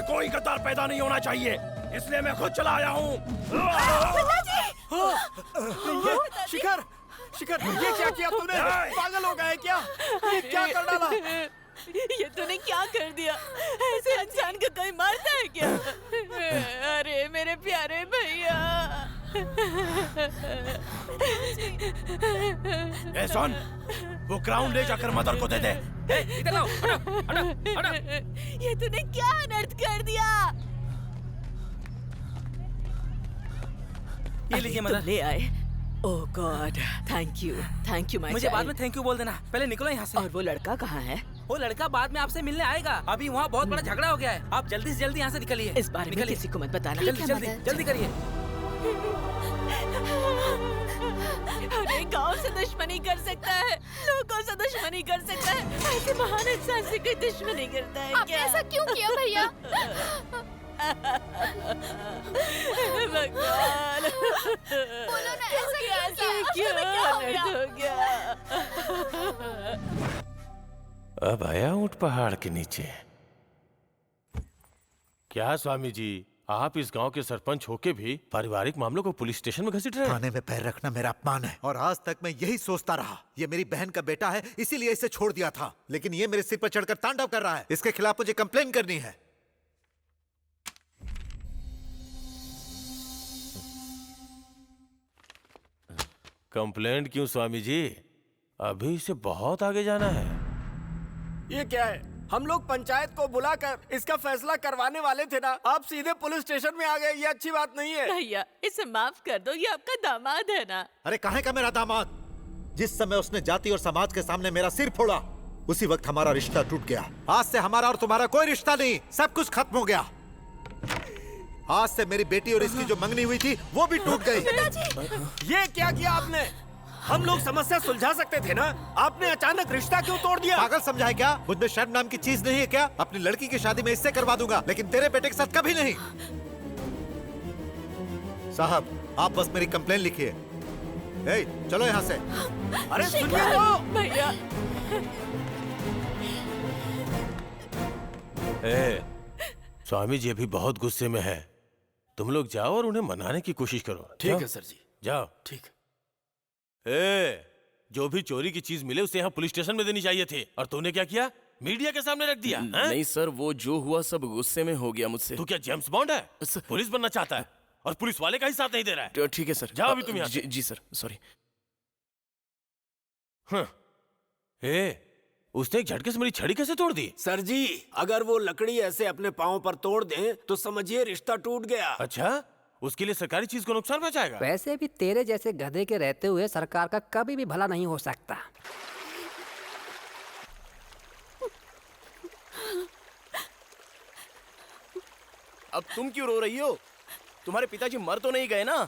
कोई गद्दार पैदा नहीं होना चाहिए, इसलिए मैं खुद चला आया हूँ। शिखर, शिखर, ये क्या किया तूने? पागल हो गए क्या? ये क्या कर डाला? ये तूने क्या कर दिया? ऐसे इंसान को कोई मारता है क्या? अरे मेरे प्यारे भैया। ए सुन, वो क्राउन ले जाकर मदर को दे दे। इधर आओ, हटो, हटो, हटो। ये तूने क्या अनर्थ कर दिया? ये लीजिए मदर। ले आए। ओह गॉड, थैंक यू माय। मुझे बाद में थैंक यू बोल देना, पहले निकलो यहाँ से। और वो लड़का कहाँ है? वो लड़का बाद में आपसे मिलने आएगा, अभी वहाँ बहुत बड़ा झगड़ा हो गया है। आप जल्दी से जल्दी यहाँ से निकलिए। इस बारे में किसी को मत बताना। जल्दी जल्दी जल्दी करिए। अरे गांव से दुश्मनी कर सकता है, लोगों से दुश्मनी कर सकता है, ऐसे महान इंसान से कोई दुश्मनी करता है आपने क्या? ऐसा क्यों किया भैया? भगवान, बोलो ना, ऐसा क्या हो गया? अब आया ऊंट पहाड़ के नीचे। क्या स्वामी जी, आप इस गांव के सरपंच होके भी पारिवारिक मामलों को पुलिस स्टेशन में घसीट रहे हैं? थाने में पैर रखना मेरा अपमान है और आज तक मैं यही सोचता रहा। ये मेरी बहन का बेटा है, इसीलिए इसे छोड़ दिया था, लेकिन ये मेरे सिर पर चढ़कर तांडव कर रहा है। इसके खिलाफ मुझे कंप्लेन करनी है। कंप्लेंट क्यों स्वामी जी? अभी इसे बहुत आगे जाना है। ये क्या है? हम लोग पंचायत को बुलाकर इसका फैसला करवाने वाले थे ना, आप सीधे पुलिस स्टेशन में आ गए। ये अच्छी बात नहीं है। भैया इसे माफ कर दो, ये आपका दामाद है ना। अरे कहाँ का मेरा दामाद? जिस समय उसने जाति और समाज के सामने मेरा सिर फोड़ा, उसी वक्त हमारा रिश्ता टूट गया। आज से हमारा और तुम्हारा कोई रिश्ता नहीं, सब कुछ खत्म हो गया। आज से मेरी बेटी और इसकी जो मंगनी हुई थी वो भी टूट गई। ये क्या किया आपने? हम लोग समस्या सुलझा सकते थे ना, आपने अचानक रिश्ता क्यों तोड़ दिया? पागल समझा है क्या? मुझ में शर्म नाम की चीज नहीं है क्या? अपनी लड़की की शादी में इससे करवा दूंगा, लेकिन तेरे बेटे के साथ कभी नहीं। साहब, आप बस मेरी कंप्लेन लिखिए। ए, चलो यहाँ से। अरे सुनिए तो भैया। स्वामी जी अभी बहुत गुस्से में है, तुम लोग जाओ और उन्हें मनाने की कोशिश करो। ठीक है सर जी। जाओ। ठीक। जो भी चोरी की चीज मिले उसे यहाँ पुलिस स्टेशन में देनी चाहिए थी, और तूने क्या किया? मीडिया के सामने रख दिया। नहीं सर, वो जो हुआ सब गुस्से में हो गया मुझसे। तू क्या जेम्स बॉन्ड है? पुलिस बनना चाहता है और पुलिस वाले का ही साथ नहीं दे रहा है। ठीक है सर। जाओ अभी तुम यहाँ से। जी सर, सॉरी। उसने एक झटके से मेरी छड़ी कैसे तोड़ दी? सर जी, अगर वो लकड़ी ऐसे अपने पाँव पर तोड़ दें तो समझिए रिश्ता टूट गया। अच्छा, उसके लिए सरकारी चीज को नुकसान पहुंचाएगा? वैसे भी तेरे जैसे गधे के रहते हुए सरकार का कभी भी भला नहीं हो सकता। अब तुम क्यों रो रही हो? तुम्हारे पिताजी मर तो नहीं गए ना?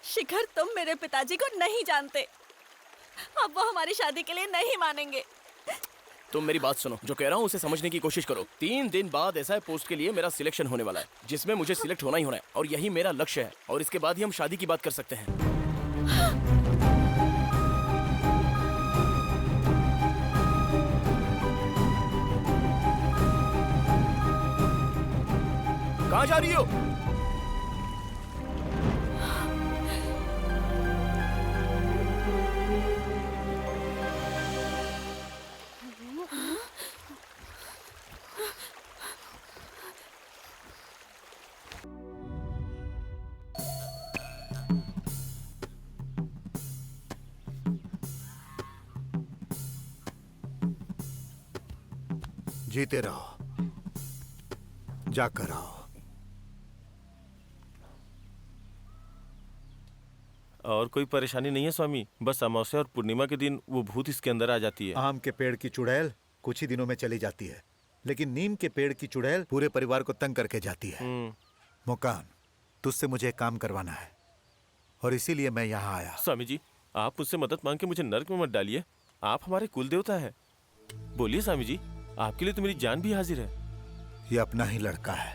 शिखर, तुम मेरे पिताजी को नहीं जानते। अब वो हमारी शादी के लिए नहीं मानेंगे। तुम मेरी बात सुनो, जो कह रहा हूँ उसे समझने की कोशिश करो। 3 दिन बाद एसआई पोस्ट के लिए मेरा सिलेक्शन होने वाला है, जिसमें मुझे सिलेक्ट होना ही होना है, और यही मेरा लक्ष्य है। और इसके बाद ही हम शादी की बात कर सकते हैं। कहाँ जा रही हो? जीते रहो, जाकर आओ। और कोई परेशानी नहीं है स्वामी, बस अमावस्या और पूर्णिमा के दिन वो भूत इसके अंदर आ जाती है। आम के पेड़ की चुड़ैल कुछ ही दिनों में चली जाती है, लेकिन नीम के पेड़ की चुड़ैल पूरे परिवार को तंग करके जाती है। मुकान, तुझसे मुझे एक काम करवाना है और इसीलिए मैं यहाँ आया। स्वामी जी, आप मुझसे मदद मांग के मुझे नर्क में मत डालिए। आप हमारे कुल देवता है। बोलिए स्वामी जी, आपके लिए तो मेरी जान भी हाजिर है। ये अपना ही लड़का है,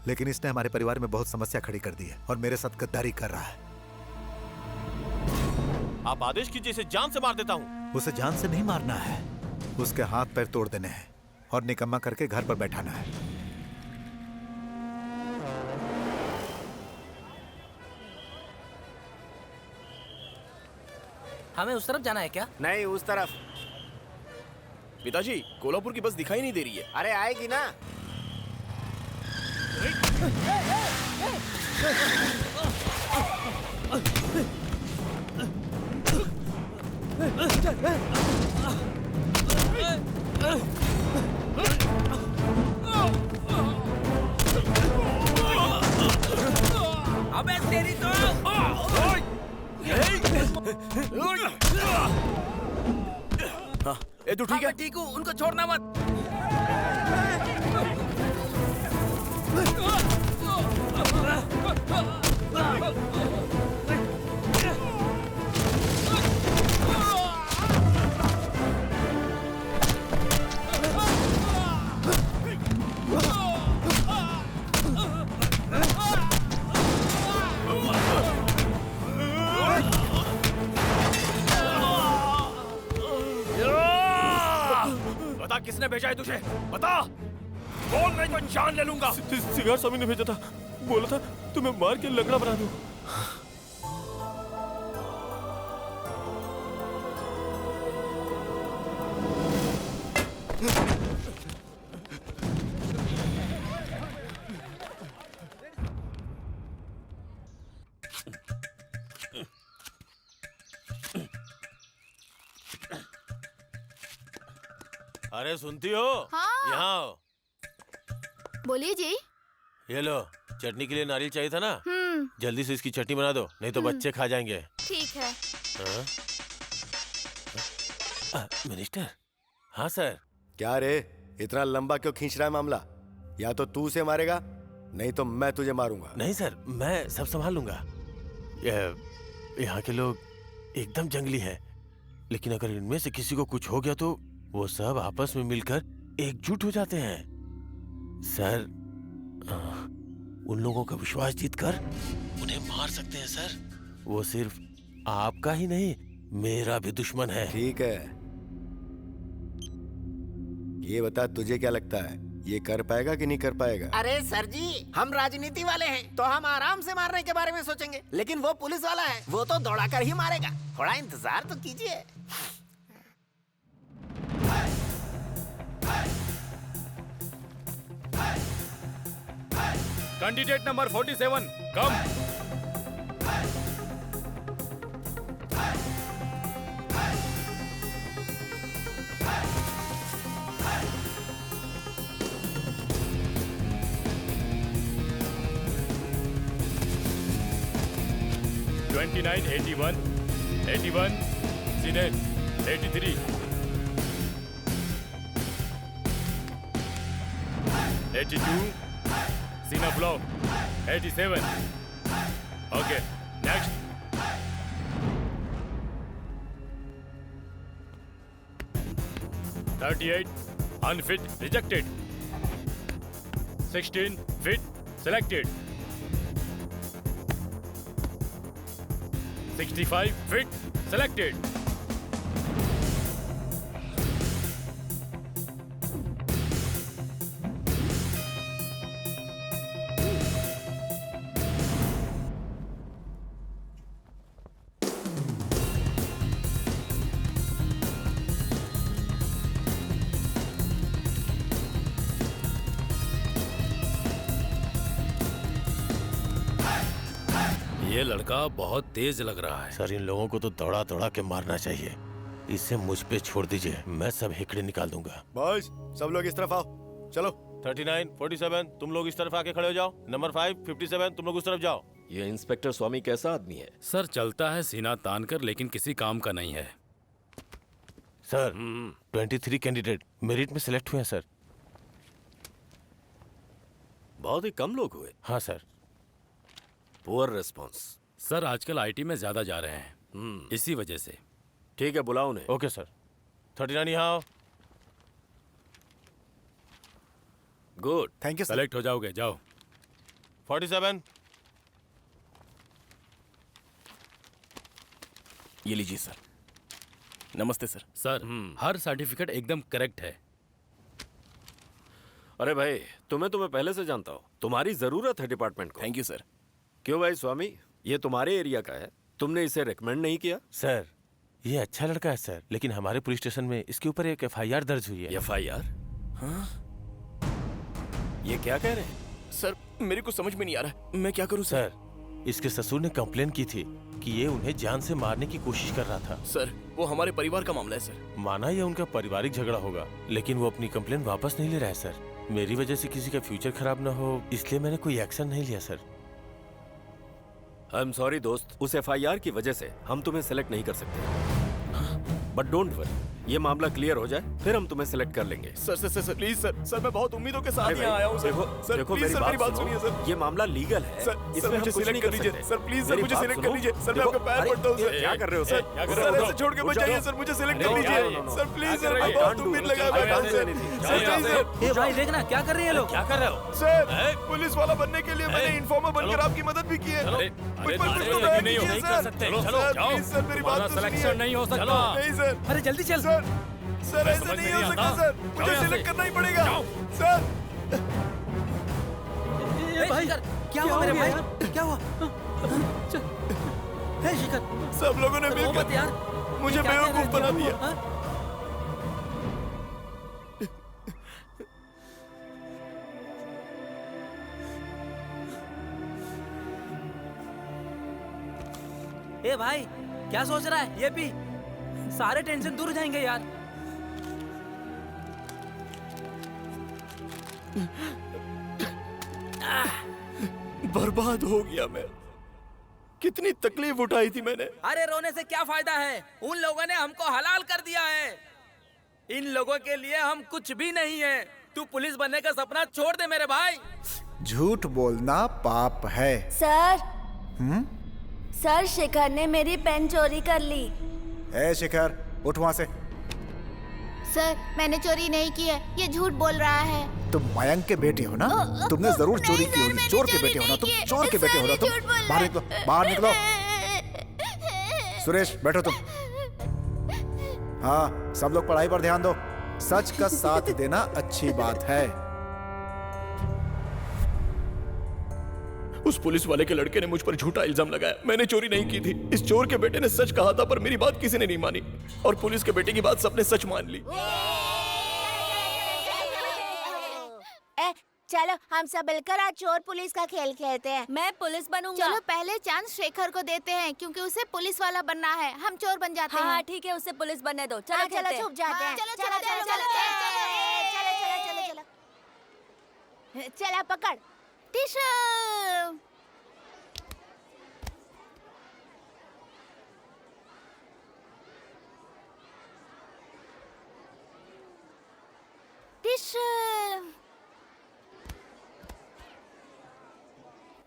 लेकिन इसने हमारे परिवार में बहुत समस्या खड़ी कर दी है और मेरे साथ गद्दारी कर रहा है। आप आदेश कीजिए, इसे जान से मार देता हूँ। उसे जान से नहीं मारना है, उसके हाथ पैर तोड़ देने हैं और निकम्मा करके घर पर बैठाना है। हमें उस तरफ जाना है क्या? नहीं, उस तरफ। पिताजी, कोल्हापुर की बस दिखाई नहीं दे रही है। अरे आएगी ना। अबे तेरी तो हाँ, ए तू ठीक है? ठीक हूँ, उनको छोड़ना मत। बता किसने भेजा है तुझे? बता, बोल नहीं तो जान ले लूंगा। सिगार स्वामी ने भेजा था, बोला था तुम्हें मार के लंगड़ा बना दूं। अरे सुनती हो? हाँ। यहाँ आओ। बोलिए जी। ये लो, चटनी के लिए नारियल चाहिए था ना? जल्दी से इसकी चटनी बना दो, नहीं तो बच्चे खा जाएंगे। ठीक है। मिनिस्टर। हाँ सर। क्या रे, इतना लंबा क्यों खींच रहा है मामला? या तो तू उसे मारेगा, नहीं तो मैं तुझे मारूंगा। नहीं सर, मैं सब संभाल लूंगा। यहाँ के लोग एकदम जंगली हैं, लेकिन अगर इनमें से किसी को कुछ हो गया तो वो सब आपस में मिलकर एकजुट हो जाते हैं। सर, उन लोगों का विश्वास जीतकर उन्हें मार सकते हैं सर। वो सिर्फ आपका ही नहीं, मेरा भी दुश्मन है। ठीक है, ये बता तुझे क्या लगता है, ये कर पाएगा कि नहीं कर पाएगा? अरे सर जी, हम राजनीति वाले हैं तो हम आराम से मारने के बारे में सोचेंगे, लेकिन वो पुलिस वाला है, वो तो दौड़ा कर ही मारेगा। थोड़ा इंतजार तो कीजिए। कैंडिडेट नंबर 47, कम। (29) 81, 81, Sinet, 83, 82, Sina Block, 87. Okay, next. (38) unfit, rejected. 16 fit, selected. 65 fit, selected. ये लड़का बहुत तेज लग रहा है। सर इन लोगों को तो दौड़ा दौड़ा के मारना चाहिए। इसे मुझ पे छोड़ दीजिए, मैं सब हेकड़े निकाल दूंगा। बॉयज सब लोग इस तरफ आओ, चलो। 39, 47 तुम लोग इस तरफ आके खड़े हो जाओ। नंबर 5, 57 तुम लोग उस तरफ जाओ। ये इंस्पेक्टर स्वामी कैसा आदमी है? सर चलता है सीना तान कर, लेकिन किसी काम का नहीं है। सर 23 कैंडिडेट मेरिट में सिलेक्ट हुए हैं सर। बहुत ही कम लोग हुए। हाँ सर। Poor response. सर आजकल आईटी में ज्यादा जा रहे हैं, इसी वजह से। ठीक है, बुलाओ उन्हें। Okay sir. 39 यहाँ आओ। Good, thank you. सेलेक्ट हो जाओगे, जाओ। 47 ये लीजिए सर। नमस्ते सर। सर हर सर्टिफिकेट एकदम करेक्ट है। अरे भाई, तुम्हें पहले से जानता हूँ। तुम्हारी जरूरत है डिपार्टमेंट को। Thank you sir. क्यों भाई स्वामी, ये तुम्हारे एरिया का है, तुमने इसे रिकमेंड नहीं किया? सर ये अच्छा लड़का है सर, लेकिन हमारे पुलिस स्टेशन में इसके ऊपर एक FIR दर्ज हुई है। FIR? हाँ? ये क्या कह रहे हैं? सर मेरे को समझ में नहीं आ रहा, मैं क्या करूं सर? इसके ससुर ने कंप्लेन की थी कि ये उन्हें जान से मारने की कोशिश कर रहा था। सर वो हमारे परिवार का मामला है सर। माना ये उनका पारिवारिक झगड़ा होगा, लेकिन वो अपनी कंप्लेन वापस नहीं ले रहा है सर। मेरी वजह से किसी का फ्यूचर खराब ना हो, इसलिए मैंने कोई एक्शन नहीं लिया सर। आई एम सॉरी दोस्त, उस FIR की वजह से हम तुम्हें सिलेक्ट नहीं कर सकते। बट डोंट वरी, ये मामला क्लियर हो जाए फिर हम तुम्हें सिलेक्ट कर लेंगे। सर प्लीज सर मैं बहुत उम्मीदों के साथ यहाँ आया हूँ सर। देखो मेरी बात सुनिए सर, ये मामला लीगल है, इसमें हम कुछ नहीं कर सकते। सर प्लीज सर मुझे सिलेक्ट कर लीजिए सर, मैं आपके पैर पड़ता हूँ सर। क्या कर रहे हो सर? सर ऐसे छोड़ के मत जाइए सर, मुझे सिलेक्ट कर लीजिए सर प्लीज सर, मैं बहुत उम्मीद लगा बैठा हूँ सर। ए भाई देखना क्या कर रहे हैं लोग। क्या कर रहे हो सर? पुलिस वाला बनने के लिए मैंने इन्फॉर्मर बनकर आपकी मदद भी की है। मुझ पर कुछ तो दया कीजिए सर। प्लीज सर मेरी बात तो सिलेक्शन नहीं हो सकता। नहीं सर। अरे जल्दी चल। सर ऐसे नहीं हो सकता सर, मुझे सिलेक्ट करना ही पड़ेगा सर। भाई क्या हुआ मेरे भाई, क्या हुआ? हे शिखर, सब लोगों ने मिलकर यार मुझे बेवकूफ बना दिया। ए भाई क्या सोच रहा है? ये भी सारे टेंशन दूर हो जाएंगे यार। बर्बाद हो गया मैं। कितनी तकलीफ उठाई थी मैंने। अरे रोने से क्या फायदा है, उन लोगों ने हमको हलाल कर दिया है। इन लोगों के लिए हम कुछ भी नहीं है। तू पुलिस बनने का सपना छोड़ दे मेरे भाई। झूठ बोलना पाप है। सर सर शिखर ने मेरी पेन चोरी कर ली। ए शिखर उठ वहाँ से। सर मैंने चोरी नहीं की है, ये झूठ बोल रहा है। तुम मयंक के बेटे हो ना? तुमने जरूर चोरी की होगी। चोर के बेटे हो ना तुम, चोर के बेटे हो ना तुम। बाहर निकलो, बाहर निकलो। सुरेश बैठो तुम। हाँ सब लोग पढ़ाई पर ध्यान दो। सच का साथ देना अच्छी बात है। उस पुलिस वाले के लड़के ने मुझ पर झूठा इल्जाम लगाया। मैंने चोरी नहीं की थी। इस चोर के बेटे ने सच कहा था, पर मेरी बात किसी ने नहीं मानी और पुलिस के बेटे की बात सबने सच मान ली। चलो हम सब मिलकर आज चोर पुलिस का खेल खेलते हैं। मैं पुलिस बनूंगा। चलो पहले चांस शेखर को देते हैं, क्योंकि उसे पुलिस वाला बनना है। हम चोर बन जाते हैं। हाँ ठीक है, उसे पुलिस बनने दो। चलो चलो छुप जाते हैं। चलो चलो चलो चलो चलो चलो चलो चला पकड़ टिशू। टिशू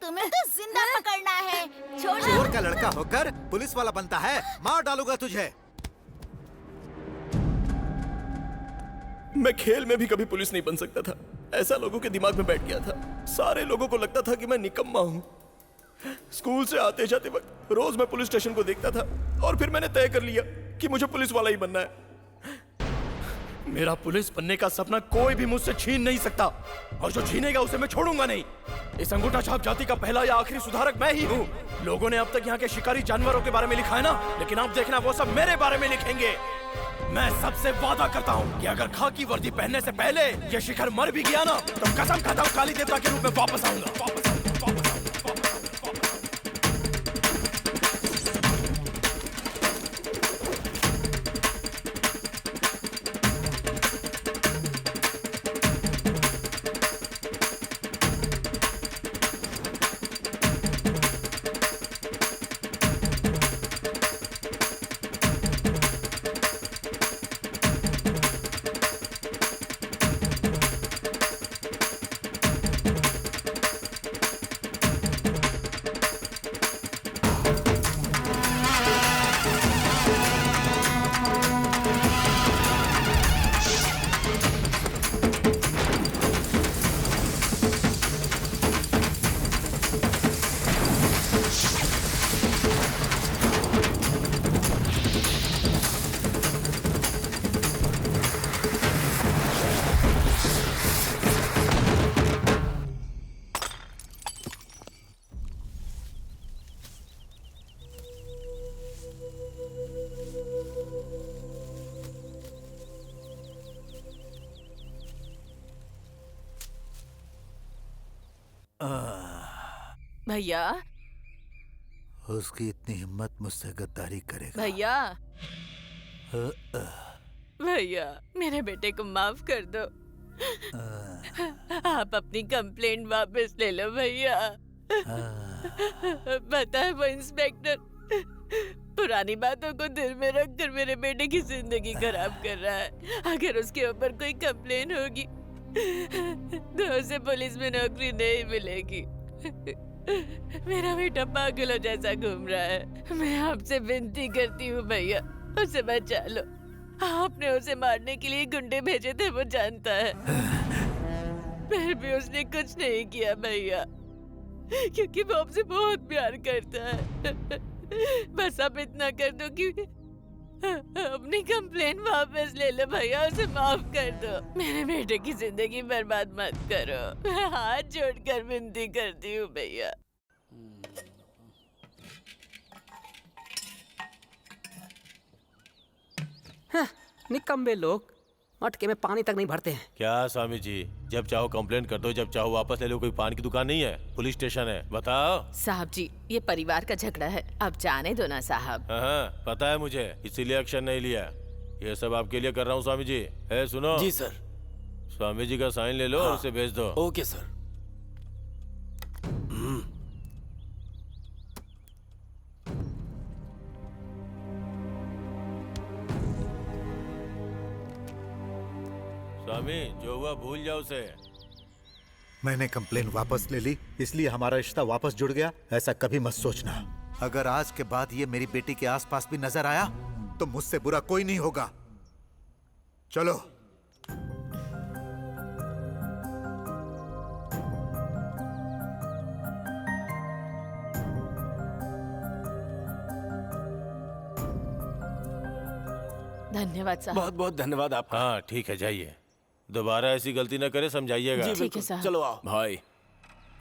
तुम्हें तो जिंदा पकड़ना है। छोड़। चोर का लड़का होकर पुलिस वाला बनता है, मार डालूंगा तुझे। मैं खेल में भी कभी पुलिस नहीं बन सकता था, ऐसा लोगों के दिमाग में बैठ गया था। सारे लोगों को लगता था कि मैं निकम्मा हूँ। स्कूल से आते जाते वक्त रोज मैं पुलिस स्टेशन को देखता था और फिर मैंने तय कर लिया कि मुझे पुलिस वाला ही बनना है। मेरा पुलिस बनने का सपना कोई भी मुझसे छीन नहीं सकता, और जो छीनेगा उसे मैं छोड़ूंगा नहीं। इस अंगूठा छाप जाति का पहला या आखिरी सुधारक मैं ही हूँ। लोगों ने अब तक यहाँ के शिकारी जानवरों के बारे में लिखा है ना, लेकिन आप देखना वो सब मेरे बारे में लिखेंगे। मैं सबसे वादा करता हूँ कि अगर खाकी वर्दी पहनने से पहले ये शिखर मर भी गया ना, तो कसम खाता हूँ काली देवता के रूप में वापस आऊंगा। भैया उसकी इतनी हिम्मत मुझसे गद्दारी करेगा। भैया भैया मेरे बेटे को माफ कर दो। आप अपनी कंप्लेंट वापस ले लो भैया। पता है वो इंस्पेक्टर पुरानी बातों को दिल में रखकर मेरे बेटे की जिंदगी खराब कर रहा है। अगर उसके ऊपर कोई कंप्लेन होगी तो उसे पुलिस में नौकरी नहीं मिलेगी। मेरा बेटा पागलों जैसा घूम रहा है। मैं आपसे विनती करती हूँ भैया उसे बचा लो। आपने उसे मारने के लिए गुंडे भेजे थे वो जानता है, फिर भी उसने कुछ नहीं किया भैया, क्योंकि वो आपसे बहुत प्यार करता है। बस आप इतना कर दो कि अपनी कंप्लेन वापस ले लो भैया, उसे माफ कर दो। मेरे बेटे की जिंदगी बर्बाद मत करो। मैं हाथ जोड़कर विनती करती हूँ भैया। निकम्मे लोग मटके में पानी तक नहीं भरते हैं। क्या स्वामी जी, जब चाहो कंप्लेन कर दो, जब चाहो वापस ले लो। कोई पान की दुकान नहीं है, पुलिस स्टेशन है। बताओ साहब जी ये परिवार का झगड़ा है, अब जाने दो ना साहब। हाँ, पता है मुझे, इसीलिए एक्शन नहीं लिया। ये सब आपके लिए कर रहा हूँ स्वामी जी। है सुनो। जी सर। स्वामी जी का साइन ले लो और उसे भेज दो। Okay sir. स्वामी जो हुआ भूल जाओ उसे। मैंने कंप्लेन वापस ले ली, इसलिए हमारा रिश्ता वापस जुड़ गया। ऐसा कभी मत सोचना। अगर आज के बाद ये मेरी बेटी के आसपास भी नजर आया तो मुझसे बुरा कोई नहीं होगा। चलो। धन्यवाद साहब। बहुत बहुत धन्यवाद आपका। हाँ ठीक है, जाइए। दोबारा ऐसी गलती न करे, समझाइएगा। जी बिल्कुल साहब। चलो आओ। भाई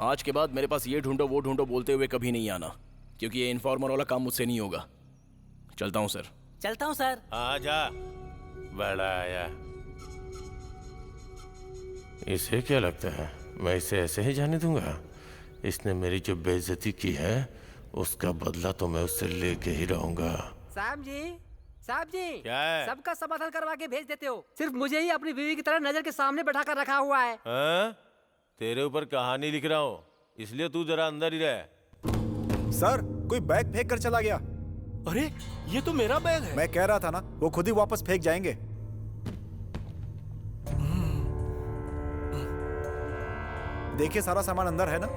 आज के बाद मेरे पास ये ढूंढो वो ढूंढो बोलते हुए कभी नहीं आना, क्योंकि ये इन्फॉर्मर वाला काम मुझसे नहीं होगा। चलता हूँ सर। चलता हूँ सर। आ जा। बड़ा आया। इसे क्या लगता है मैं इसे ऐसे ही जाने दूंगा? इसने मेरी जो बेइज्जती की है उसका बदला तो मैं उससे लेके ही रहूंगा। साहब जी क्या है? सबका समाधान करवा के भेज देते हो, सिर्फ मुझे ही अपनी बीवी की तरह नजर के सामने बैठा कर रखा हुआ है। हाँ? तेरे ऊपर कहानी लिख रहा हूँ, इसलिए तू जरा अंदर ही रह। सर कोई बैग फेंक कर चला गया। अरे ये तो मेरा बैग है। मैं कह रहा था ना, वो खुद ही वापस फेंक जाएंगे। देखिए सारा सामान अंदर है ना।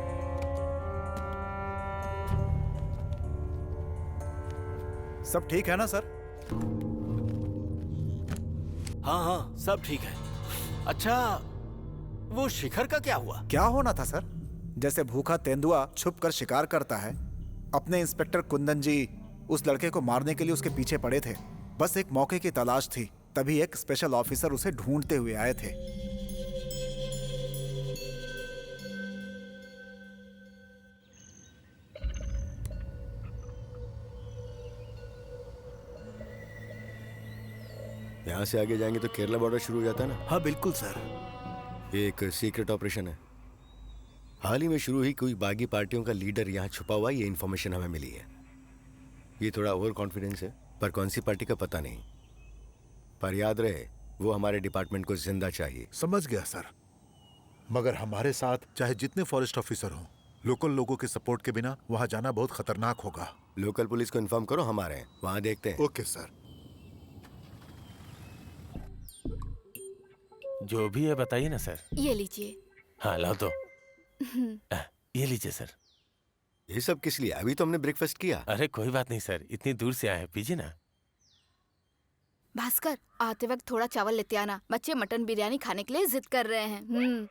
सब ठीक है ना सर? हाँ हाँ सब ठीक है। अच्छा वो शिखर का क्या हुआ? क्या होना था सर? जैसे भूखा तेंदुआ छुप कर शिकार करता है, अपने इंस्पेक्टर कुंदन जी उस लड़के को मारने के लिए उसके पीछे पड़े थे। बस एक मौके की तलाश थी, तभी एक स्पेशल ऑफिसर उसे ढूंढते हुए आए थे। यहाँ से आगे जाएंगे तो केरला बॉर्डर शुरू हो जाता है ना? हाँ बिल्कुल सर। ये एक सीक्रेट ऑपरेशन है। हाल ही में शुरू हुई कोई बागी पार्टियों का लीडर यहाँ छुपा हुआ, ये इन्फॉर्मेशन हमें मिली है। ये थोड़ा ओवर कॉन्फिडेंस है, पर कौन सी पार्टी का पता नहीं। पर याद रहे वो हमारे डिपार्टमेंट को जिंदा चाहिए। समझ गया सर, मगर हमारे साथ चाहे जितने फॉरेस्ट ऑफिसर हों, लोकल लोगों के सपोर्ट के बिना वहाँ जाना बहुत खतरनाक होगा। लोकल पुलिस को इन्फॉर्म करो, हमारे हैं, वहाँ देखते हैं। Okay sir. जो भी है बताइए ना सर। ये लीजिए। हाँ लाओ तो। ये लीजिए सर। ये सब किस लिए? अभी तो हमने ब्रेकफास्ट किया। अरे कोई बात नहीं सर, इतनी दूर से आए, पीजिए ना। भास्कर आते वक्त थोड़ा चावल लेते आना, बच्चे मटन बिरयानी खाने के लिए जिद कर रहे हैं।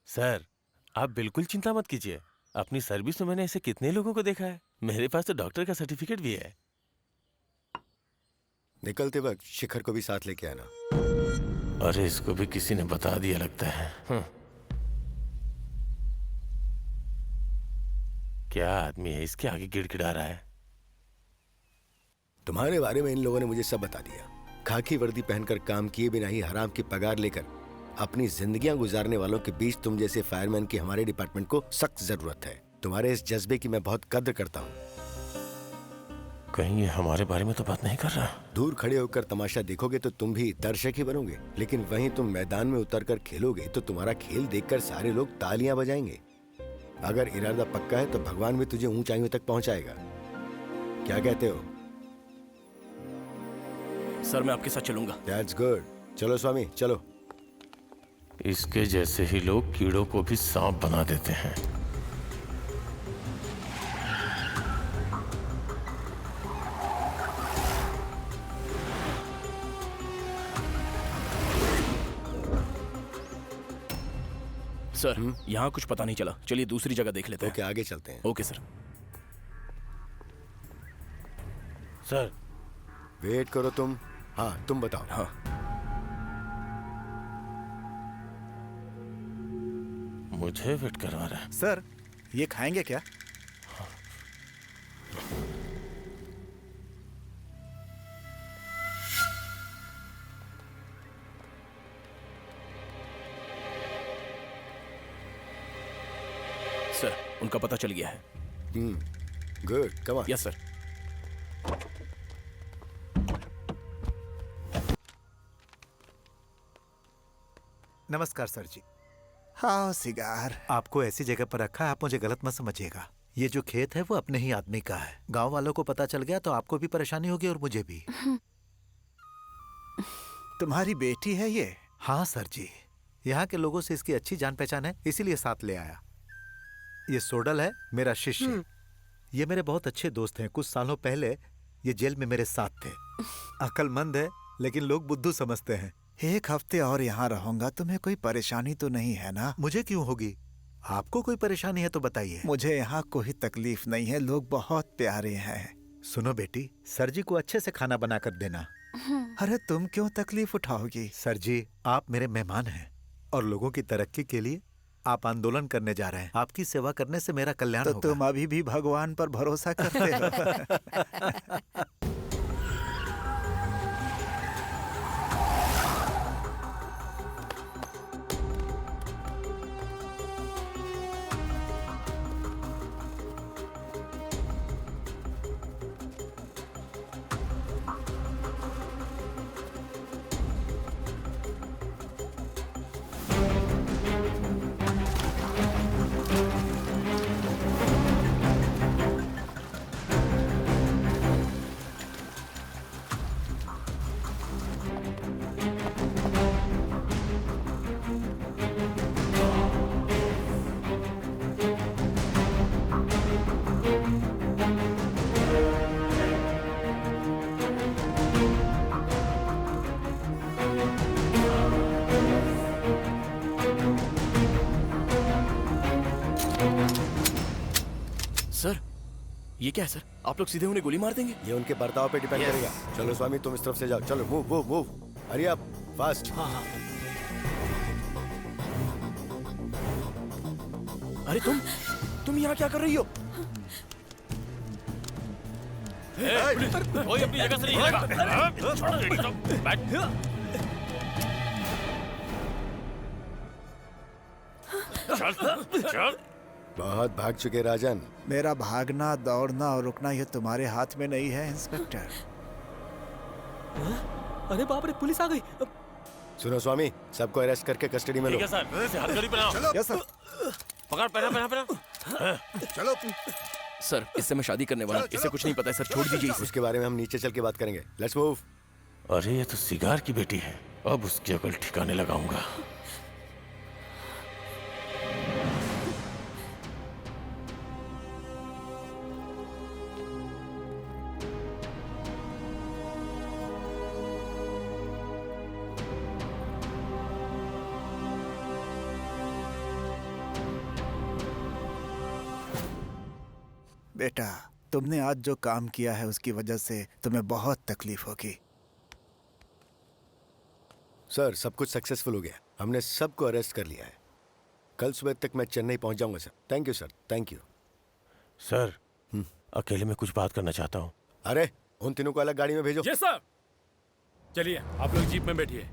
सर आप बिल्कुल चिंता मत कीजिए, अपनी सर्विस में मैंने ऐसे कितने लोगों को देखा है। मेरे पास तो डॉक्टर का सर्टिफिकेट भी है। निकलते वक्त शिखर को भी साथ लेके आना। अरे इसको भी किसी ने बता दिया लगता है। क्या आदमी है, इसके आगे गिड़गिड़ा रहा है। तुम्हारे बारे में इन लोगों ने मुझे सब बता दिया। खाकी वर्दी पहनकर काम किए बिना ही हराम की पगार लेकर अपनी जिंदगियां गुजारने वालों के बीच तुम जैसे फायरमैन की हमारे डिपार्टमेंट को सख्त जरूरत है। तुम्हारे इस जज्बे की मैं बहुत कद्र करता हूँ। कहीं ये हमारे बारे में तो बात नहीं कर रहा? दूर खड़े होकर तमाशा देखोगे तो तुम भी दर्शक ही बनोगे, लेकिन वहीं तुम मैदान में उतरकर खेलोगे तो तुम्हारा खेल देखकर सारे लोग तालियां बजाएंगे। अगर इरादा पक्का है तो भगवान भी तुझे ऊंचाइयों तक पहुंचाएगा। क्या कहते हो? सर मैं आपके साथ चलूंगा। That's good। चलो स्वामी चलो। इसके जैसे ही लोग कीड़ों को भी सांप बना देते हैं। सर यहाँ कुछ पता नहीं चला, चलिए दूसरी जगह देख लेते हैं। ओके आगे चलते हैं। Okay sir. सर वेट करो तुम। हाँ तुम बताओ। हाँ मुझे वेट करवा रहा है। सर ये खाएंगे क्या? सर उनका पता चल गया है। Good come on. Yes sir. नमस्कार सर जी। हाँ सिगार। आपको ऐसी जगह पर रखा है, आप मुझे गलत मत समझिएगा। ये जो खेत है वो अपने ही आदमी का है। गांव वालों को पता चल गया तो आपको भी परेशानी होगी और मुझे भी। तुम्हारी बेटी है ये? हाँ सर जी, यहाँ के लोगों से इसकी अच्छी जान पहचान है, इसीलिए साथ ले आया। ये सोडल है मेरा शिष्य। ये मेरे बहुत अच्छे दोस्त हैं। कुछ सालों पहले ये जेल में मेरे साथ थे। अक्लमंद है लेकिन लोग बुद्धू समझते हैं। एक हफ्ते और यहाँ रहूंगा, तुम्हें कोई परेशानी तो नहीं है ना? मुझे क्यों होगी? आपको कोई परेशानी है तो बताइए। मुझे यहाँ कोई तकलीफ नहीं है, लोग बहुत प्यारे हैं। सुनो बेटी, सर जी को अच्छे से खाना बना कर देना। अरे तुम क्यों तकलीफ उठाओगी? सर जी आप मेरे मेहमान हैं और लोगों की तरक्की के लिए आप आंदोलन करने जा रहे हैं। आपकी सेवा करने से मेरा कल्याण होगा। तो तुम अभी भी भगवान पर भरोसा करते हो? सर ये क्या है सर? आप लोग सीधे उन्हें गोली मार देंगे? ये उनके बर्ताव पे डिपेंड करेगा। चलो स्वामी तुम इस तरफ से जाओ। चलो move move move. Hurry up fast. हाँ हाँ। अरे तुम यहाँ क्या कर रही हो? कोई अपनी जगह से नहीं हिलेगा। छोड़ो लेडी को। बैठ। चल चल। बहुत भाग चुके राजन। मेरा भागना दौड़ना और रुकना ये तुम्हारे हाथ में नहीं है इंस्पेक्टर। अरे बाप रे, पुलिस आ गई। सुनो स्वामी, सबको अरेस्ट करके कस्टडी में लो। ठीक है सर। इसे हथकड़ी पहनाओ। Yes sir. पकड़ पहना। चलो। सर इससे मैं शादी करने वाला हूं। इसे कुछ नहीं पता है सर, छोड़ दीजिए इसे। उसके बारे में हम नीचे चल के बात करेंगे। Let's move. अरे ये तो सिगार की बेटी है। अब उसकी अकल ठिकाने लगाऊंगा। बेटा तुमने आज जो काम किया है उसकी वजह से तुम्हें बहुत तकलीफ होगी। सर सब कुछ सक्सेसफुल हो गया। हमने सबको अरेस्ट कर लिया है। कल सुबह तक मैं चेन्नई पहुंच जाऊंगा sir. Thank you sir, thank you. Sir अकेले में कुछ बात करना चाहता हूँ। अरे उन तीनों को अलग गाड़ी में भेजो। Yes sir. चलिए आप लोग जीप में बैठिए।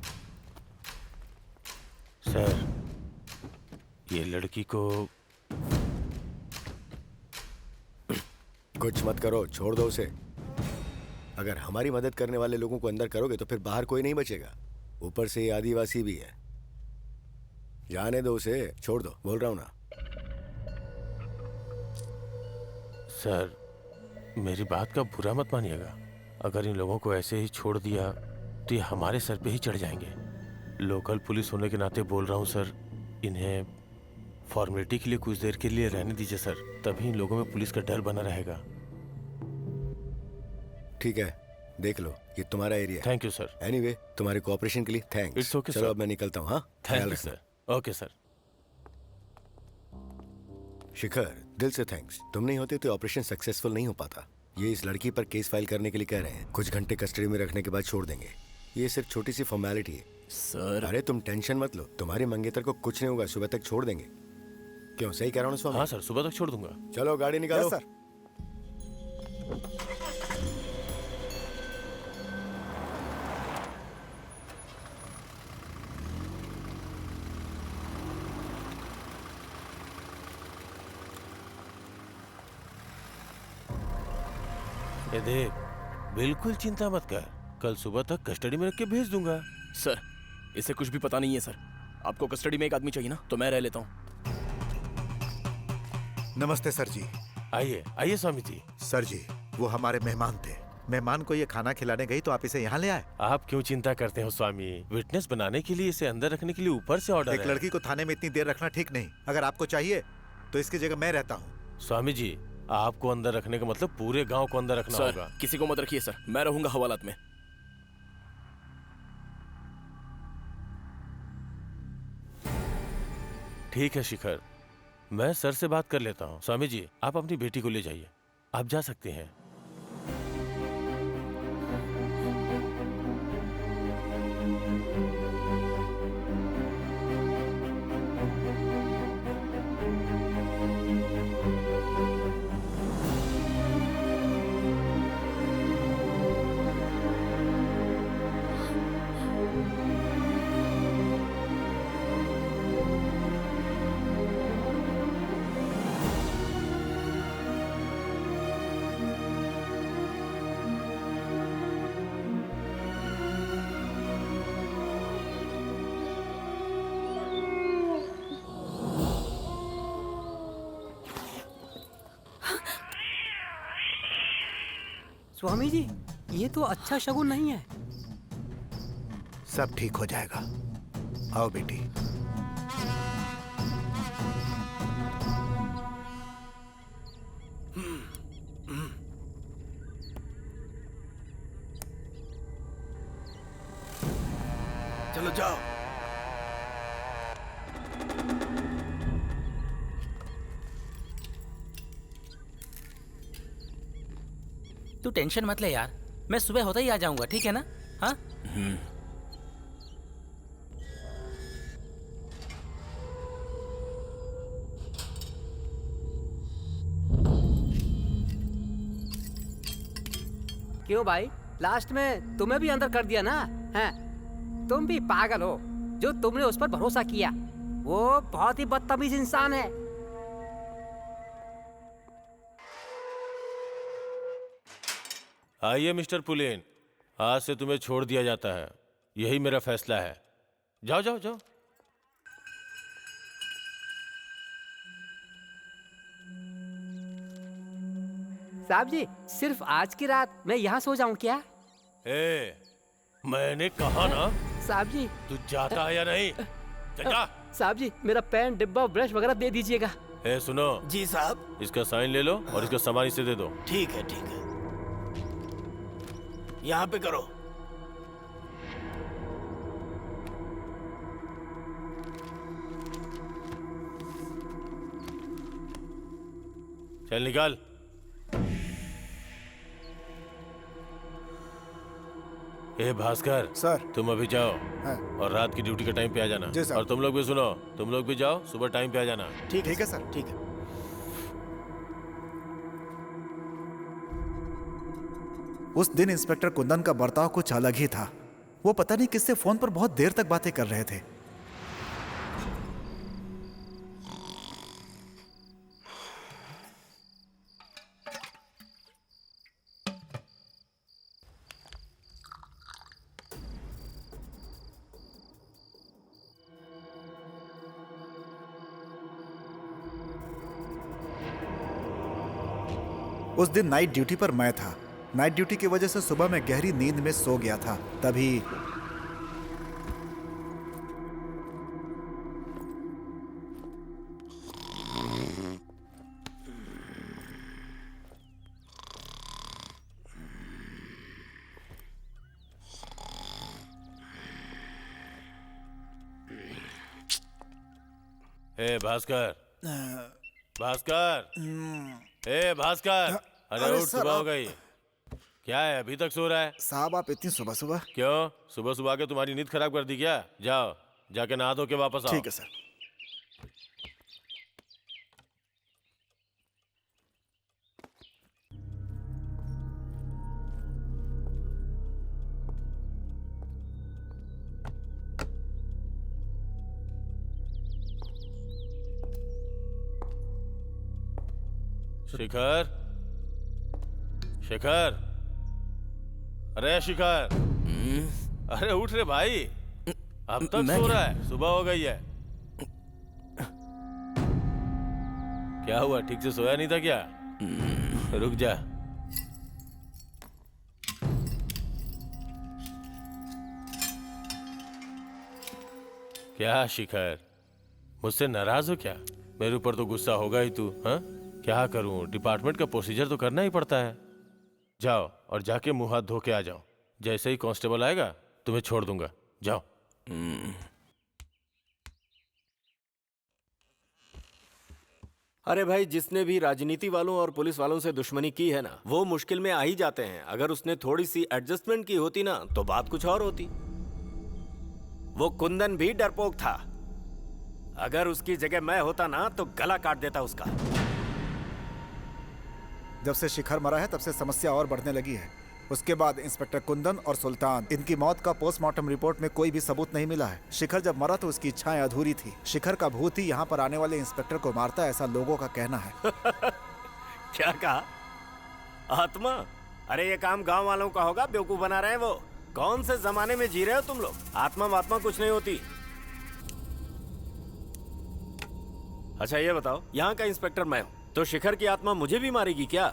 सर, ये लड़की को कुछ मत करो, छोड़ दो उसे। अगर हमारी मदद करने वाले लोगों को अंदर करोगे तो फिर बाहर कोई नहीं बचेगा। ऊपर से ये आदिवासी भी है। जाने दो उसे, छोड़ दो, बोल रहा हूं ना। सर, मेरी बात का बुरा मत मानिएगा। अगर इन लोगों को ऐसे ही छोड़ दिया तो ये हमारे सर पे ही चढ़ जाएंगे। लोकल पुलिस होने के नाते बोल रहा हूँ सर, इन्हें फॉर्मेलिटी के लिए कुछ देर के लिए रहने दीजिए सर, तभी इन लोगों में पुलिस का डर बना रहेगा। ठीक है, देख लो, ये तुम्हारा area. Thank you sir. Anyway, तुम्हारे कोऑपरेशन के लिए थैंक्स। इट्स ओके चलो सर। अब मैं निकलता हूँ। हाँ, थैंक ख्याल यू रखना। सर। Okay sir. शिखर, दिल से थैंक्स। तुम नहीं होते तो ऑपरेशन सक्सेसफुल नहीं हो पाता। ये इस लड़की पर केस फाइल करने के लिए कह रहे हैं। कुछ घंटे कस्टडी में रखने के बाद छोड़ देंगे। ये सिर्फ छोटी सी फॉर्मेलिटी है सर। अरे तुम टेंशन मत लो, तुम्हारे मंगेतर को कुछ नहीं होगा। सुबह तक छोड़ देंगे। क्यों, सही कह रहा हूँ स्वामी? हाँ सर, सुबह तक छोड़ दूंगा। चलो गाड़ी निकालो। Yes, sir. ये देख, बिल्कुल चिंता मत कर, कल सुबह तक कस्टडी में रख के भेज दूंगा। सर, इसे कुछ भी पता नहीं है सर। आपको कस्टडी में एक आदमी चाहिए ना, तो मैं रह लेता हूँ। नमस्ते सर जी। आइए आइए स्वामी जी। सर जी, वो हमारे मेहमान थे। मेहमान को ये खाना खिलाने गई तो आप इसे यहाँ ले आए। आप क्यों चिंता करते हो स्वामी? विटनेस बनाने के लिए, इसे अंदर रखने के लिए ऊपर से ऑर्डर एक है। लड़की को थाने में इतनी देर रखना ठीक नहीं। अगर आपको चाहिए तो इसकी जगह मैं रहता हूँ। स्वामी जी, आपको अंदर रखने का मतलब पूरे गांव को अंदर रखना सर, होगा। किसी को मत रखिए सर, मैं रहूंगा हवालात में। ठीक है शिखर, मैं सर से बात कर लेता हूँ। स्वामी जी, आप अपनी बेटी को ले जाइए, आप जा सकते हैं। स्वामी जी, ये तो अच्छा शगुन नहीं है। सब ठीक हो जाएगा। आओ बेटी। चलो जाओ। तू टेंशन मत ले यार, मैं सुबह होता ही आ जाऊंगा, ठीक है ना? हाँ? क्यों भाई, लास्ट में तुम्हें भी अंदर कर दिया ना? हैं? तुम भी पागल हो जो तुमने उस पर भरोसा किया। वो बहुत ही बदतमीज इंसान है। आइए मिस्टर पुलेन, आज से तुम्हें छोड़ दिया जाता है। यही मेरा फैसला है। जाओ जाओ जाओ। साहब जी, सिर्फ आज की रात मैं यहाँ सो जाऊँ क्या? ए, मैंने कहा ना। साहब जी, तू जाता है या नहीं? चल जा। साहब जी, मेरा पेन, डिब्बा, ब्रश वगैरह दे दीजिएगा। ए सुनो। जी साहब। इसका साइन ले लो और इसका सामान इसे दे दो। ठीक है ठीक है, यहाँ पे करो। चल निकाल। ए भास्कर सर, तुम अभी जाओ। हाँ। और रात की ड्यूटी के टाइम पे आ जाना। जी सर। और तुम लोग भी सुनो, तुम लोग भी जाओ, सुबह टाइम पे आ जाना। ठीक है सर। ठीक है। उस दिन इंस्पेक्टर कुंदन का बर्ताव कुछ अलग ही था। वो पता नहीं किससे फोन पर बहुत देर तक बातें कर रहे थे। उस दिन नाइट ड्यूटी पर मैं था। नाइट ड्यूटी की वजह से सुबह मैं गहरी नींद में सो गया था। तभी ए भास्कर, भास्कर, ए भास्कर, अरे उठ, सर, सुबह हो गई। क्या है, अभी तक सो रहा है? साहब आप इतनी सुबह सुबह? क्यों, सुबह सुबह के तुम्हारी नींद खराब कर दी क्या? जाओ, जाके नहा धो के वापस आओ। ठीक है सर। शिखर, शिखर, अरे शिखर, अरे उठ रे भाई, अब तक सो रहा है, सुबह हो गई है। क्या हुआ, ठीक से सोया नहीं था क्या? रुक जा। क्या शिखर, मुझसे नाराज हो क्या? मेरे ऊपर तो गुस्सा होगा ही तू। हाँ, क्या करूं, डिपार्टमेंट का प्रोसीजर तो करना ही पड़ता है। जाओ और जाके मुंह हाथ धो के आ जाओ। जैसे ही कांस्टेबल आएगा तुम्हें छोड़ दूंगा। जाओ। अरे भाई, जिसने भी राजनीति वालों और पुलिस वालों से दुश्मनी की है ना, वो मुश्किल में आ ही जाते हैं। अगर उसने थोड़ी सी एडजस्टमेंट की होती ना, तो बात कुछ और होती। वो कुंदन भी डरपोक था। अगर उसकी जगह मैं होता ना, तो गला काट देता उसका। जब से शिखर मरा है तब से समस्या और बढ़ने लगी है। उसके बाद इंस्पेक्टर कुंदन और सुल्तान, इनकी मौत का पोस्टमार्टम रिपोर्ट में कोई भी सबूत नहीं मिला है। शिखर जब मरा तो उसकी इच्छाएं अधूरी थी। शिखर का भूत ही यहाँ पर आने वाले इंस्पेक्टर को मारता है, ऐसा लोगों का कहना है। क्या कहा? आत्मा? अरे ये काम गांव वालों का होगा, बेवकूफ बना रहे हैं वो। कौन से जमाने में जी रहे हो तुम लोग? आत्मा वात्मा कुछ नहीं होती। अच्छा ये बताओ, यहाँ का इंस्पेक्टर मैं हूँ, तो शिखर की आत्मा मुझे भी मारेगी क्या?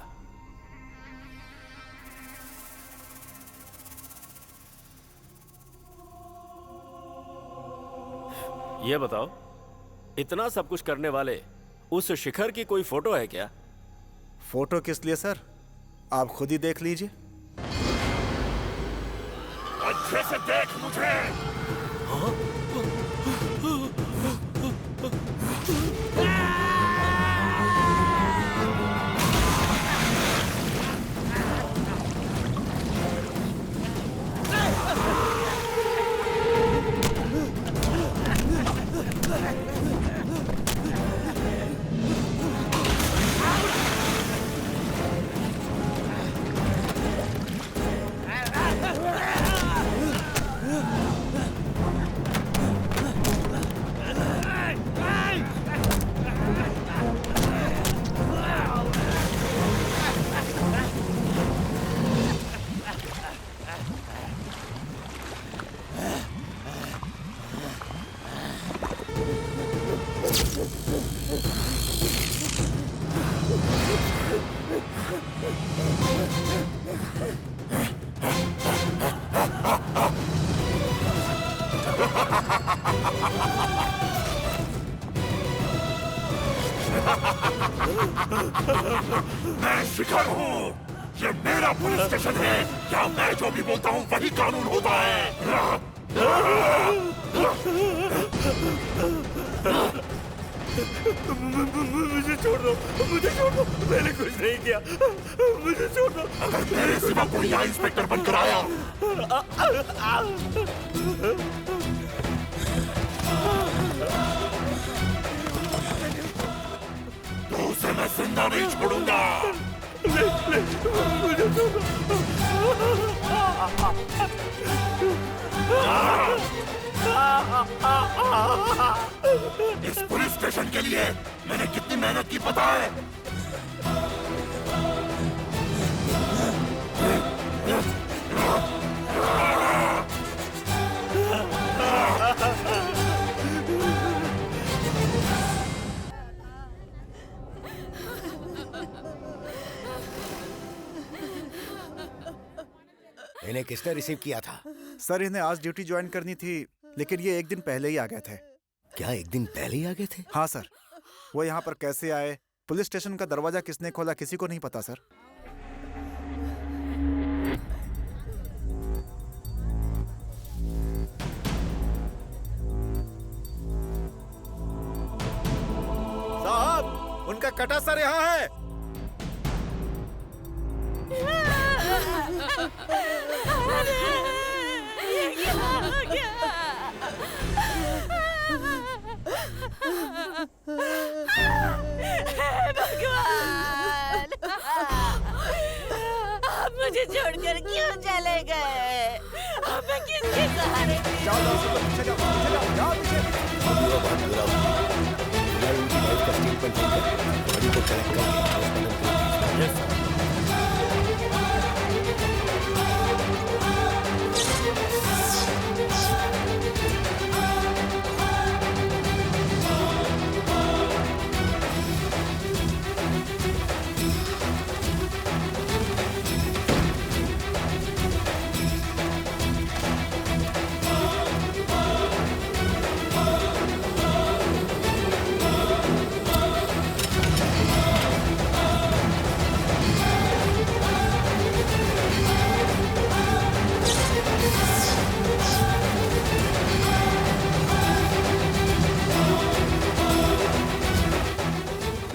ये बताओ, इतना सब कुछ करने वाले उस शिखर की कोई फोटो है क्या? फोटो किस लिए सर? आप खुद ही देख लीजिए। अच्छे से देख मुझे। मैं शिखर हूँ। ये मेरा पुलिस स्टेशन है। यहाँ मैं जो भी बोलता हूँ वही कानून होता है। मुझे छोड़ दो, मुझे छोड़ दो, मैंने कुछ नहीं किया, मुझे छोड़ दो। अगर मेरे सिवा कोई यहाँ इंस्पेक्टर बनकर आया तो उसे मैं जिंदा नहीं छोड़ूंगा। मुझे छोड़ दो। इस पुलिस स्टेशन के लिए मैंने कितनी मेहनत की पता है? इन्हें किसने रिसीव किया था? सर इन्हें आज ड्यूटी ज्वाइन करनी थी, लेकिन ये एक दिन पहले ही आ गए थे। क्या एक दिन पहले ही आ गए थे? हाँ सर। वो यहाँ पर कैसे आए, पुलिस स्टेशन का दरवाजा किसने खोला, किसी को नहीं पता सर। साहब, उनका कटा सर यहाँ है। ये क्या हो गया? भगवान, आप मुझे छोड़कर क्यों चले गए? अब मैं किसके सहारे? उनकी वाइफ का स्टेटमेंट लेकर बड़ी को कलेक्ट करके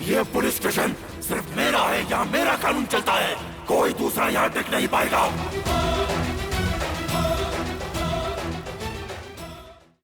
ये पुलिस स्टेशन सिर्फ मेरा है, यहाँ मेरा कानून चलता है, कोई दूसरा यहाँ टिक नहीं पाएगा।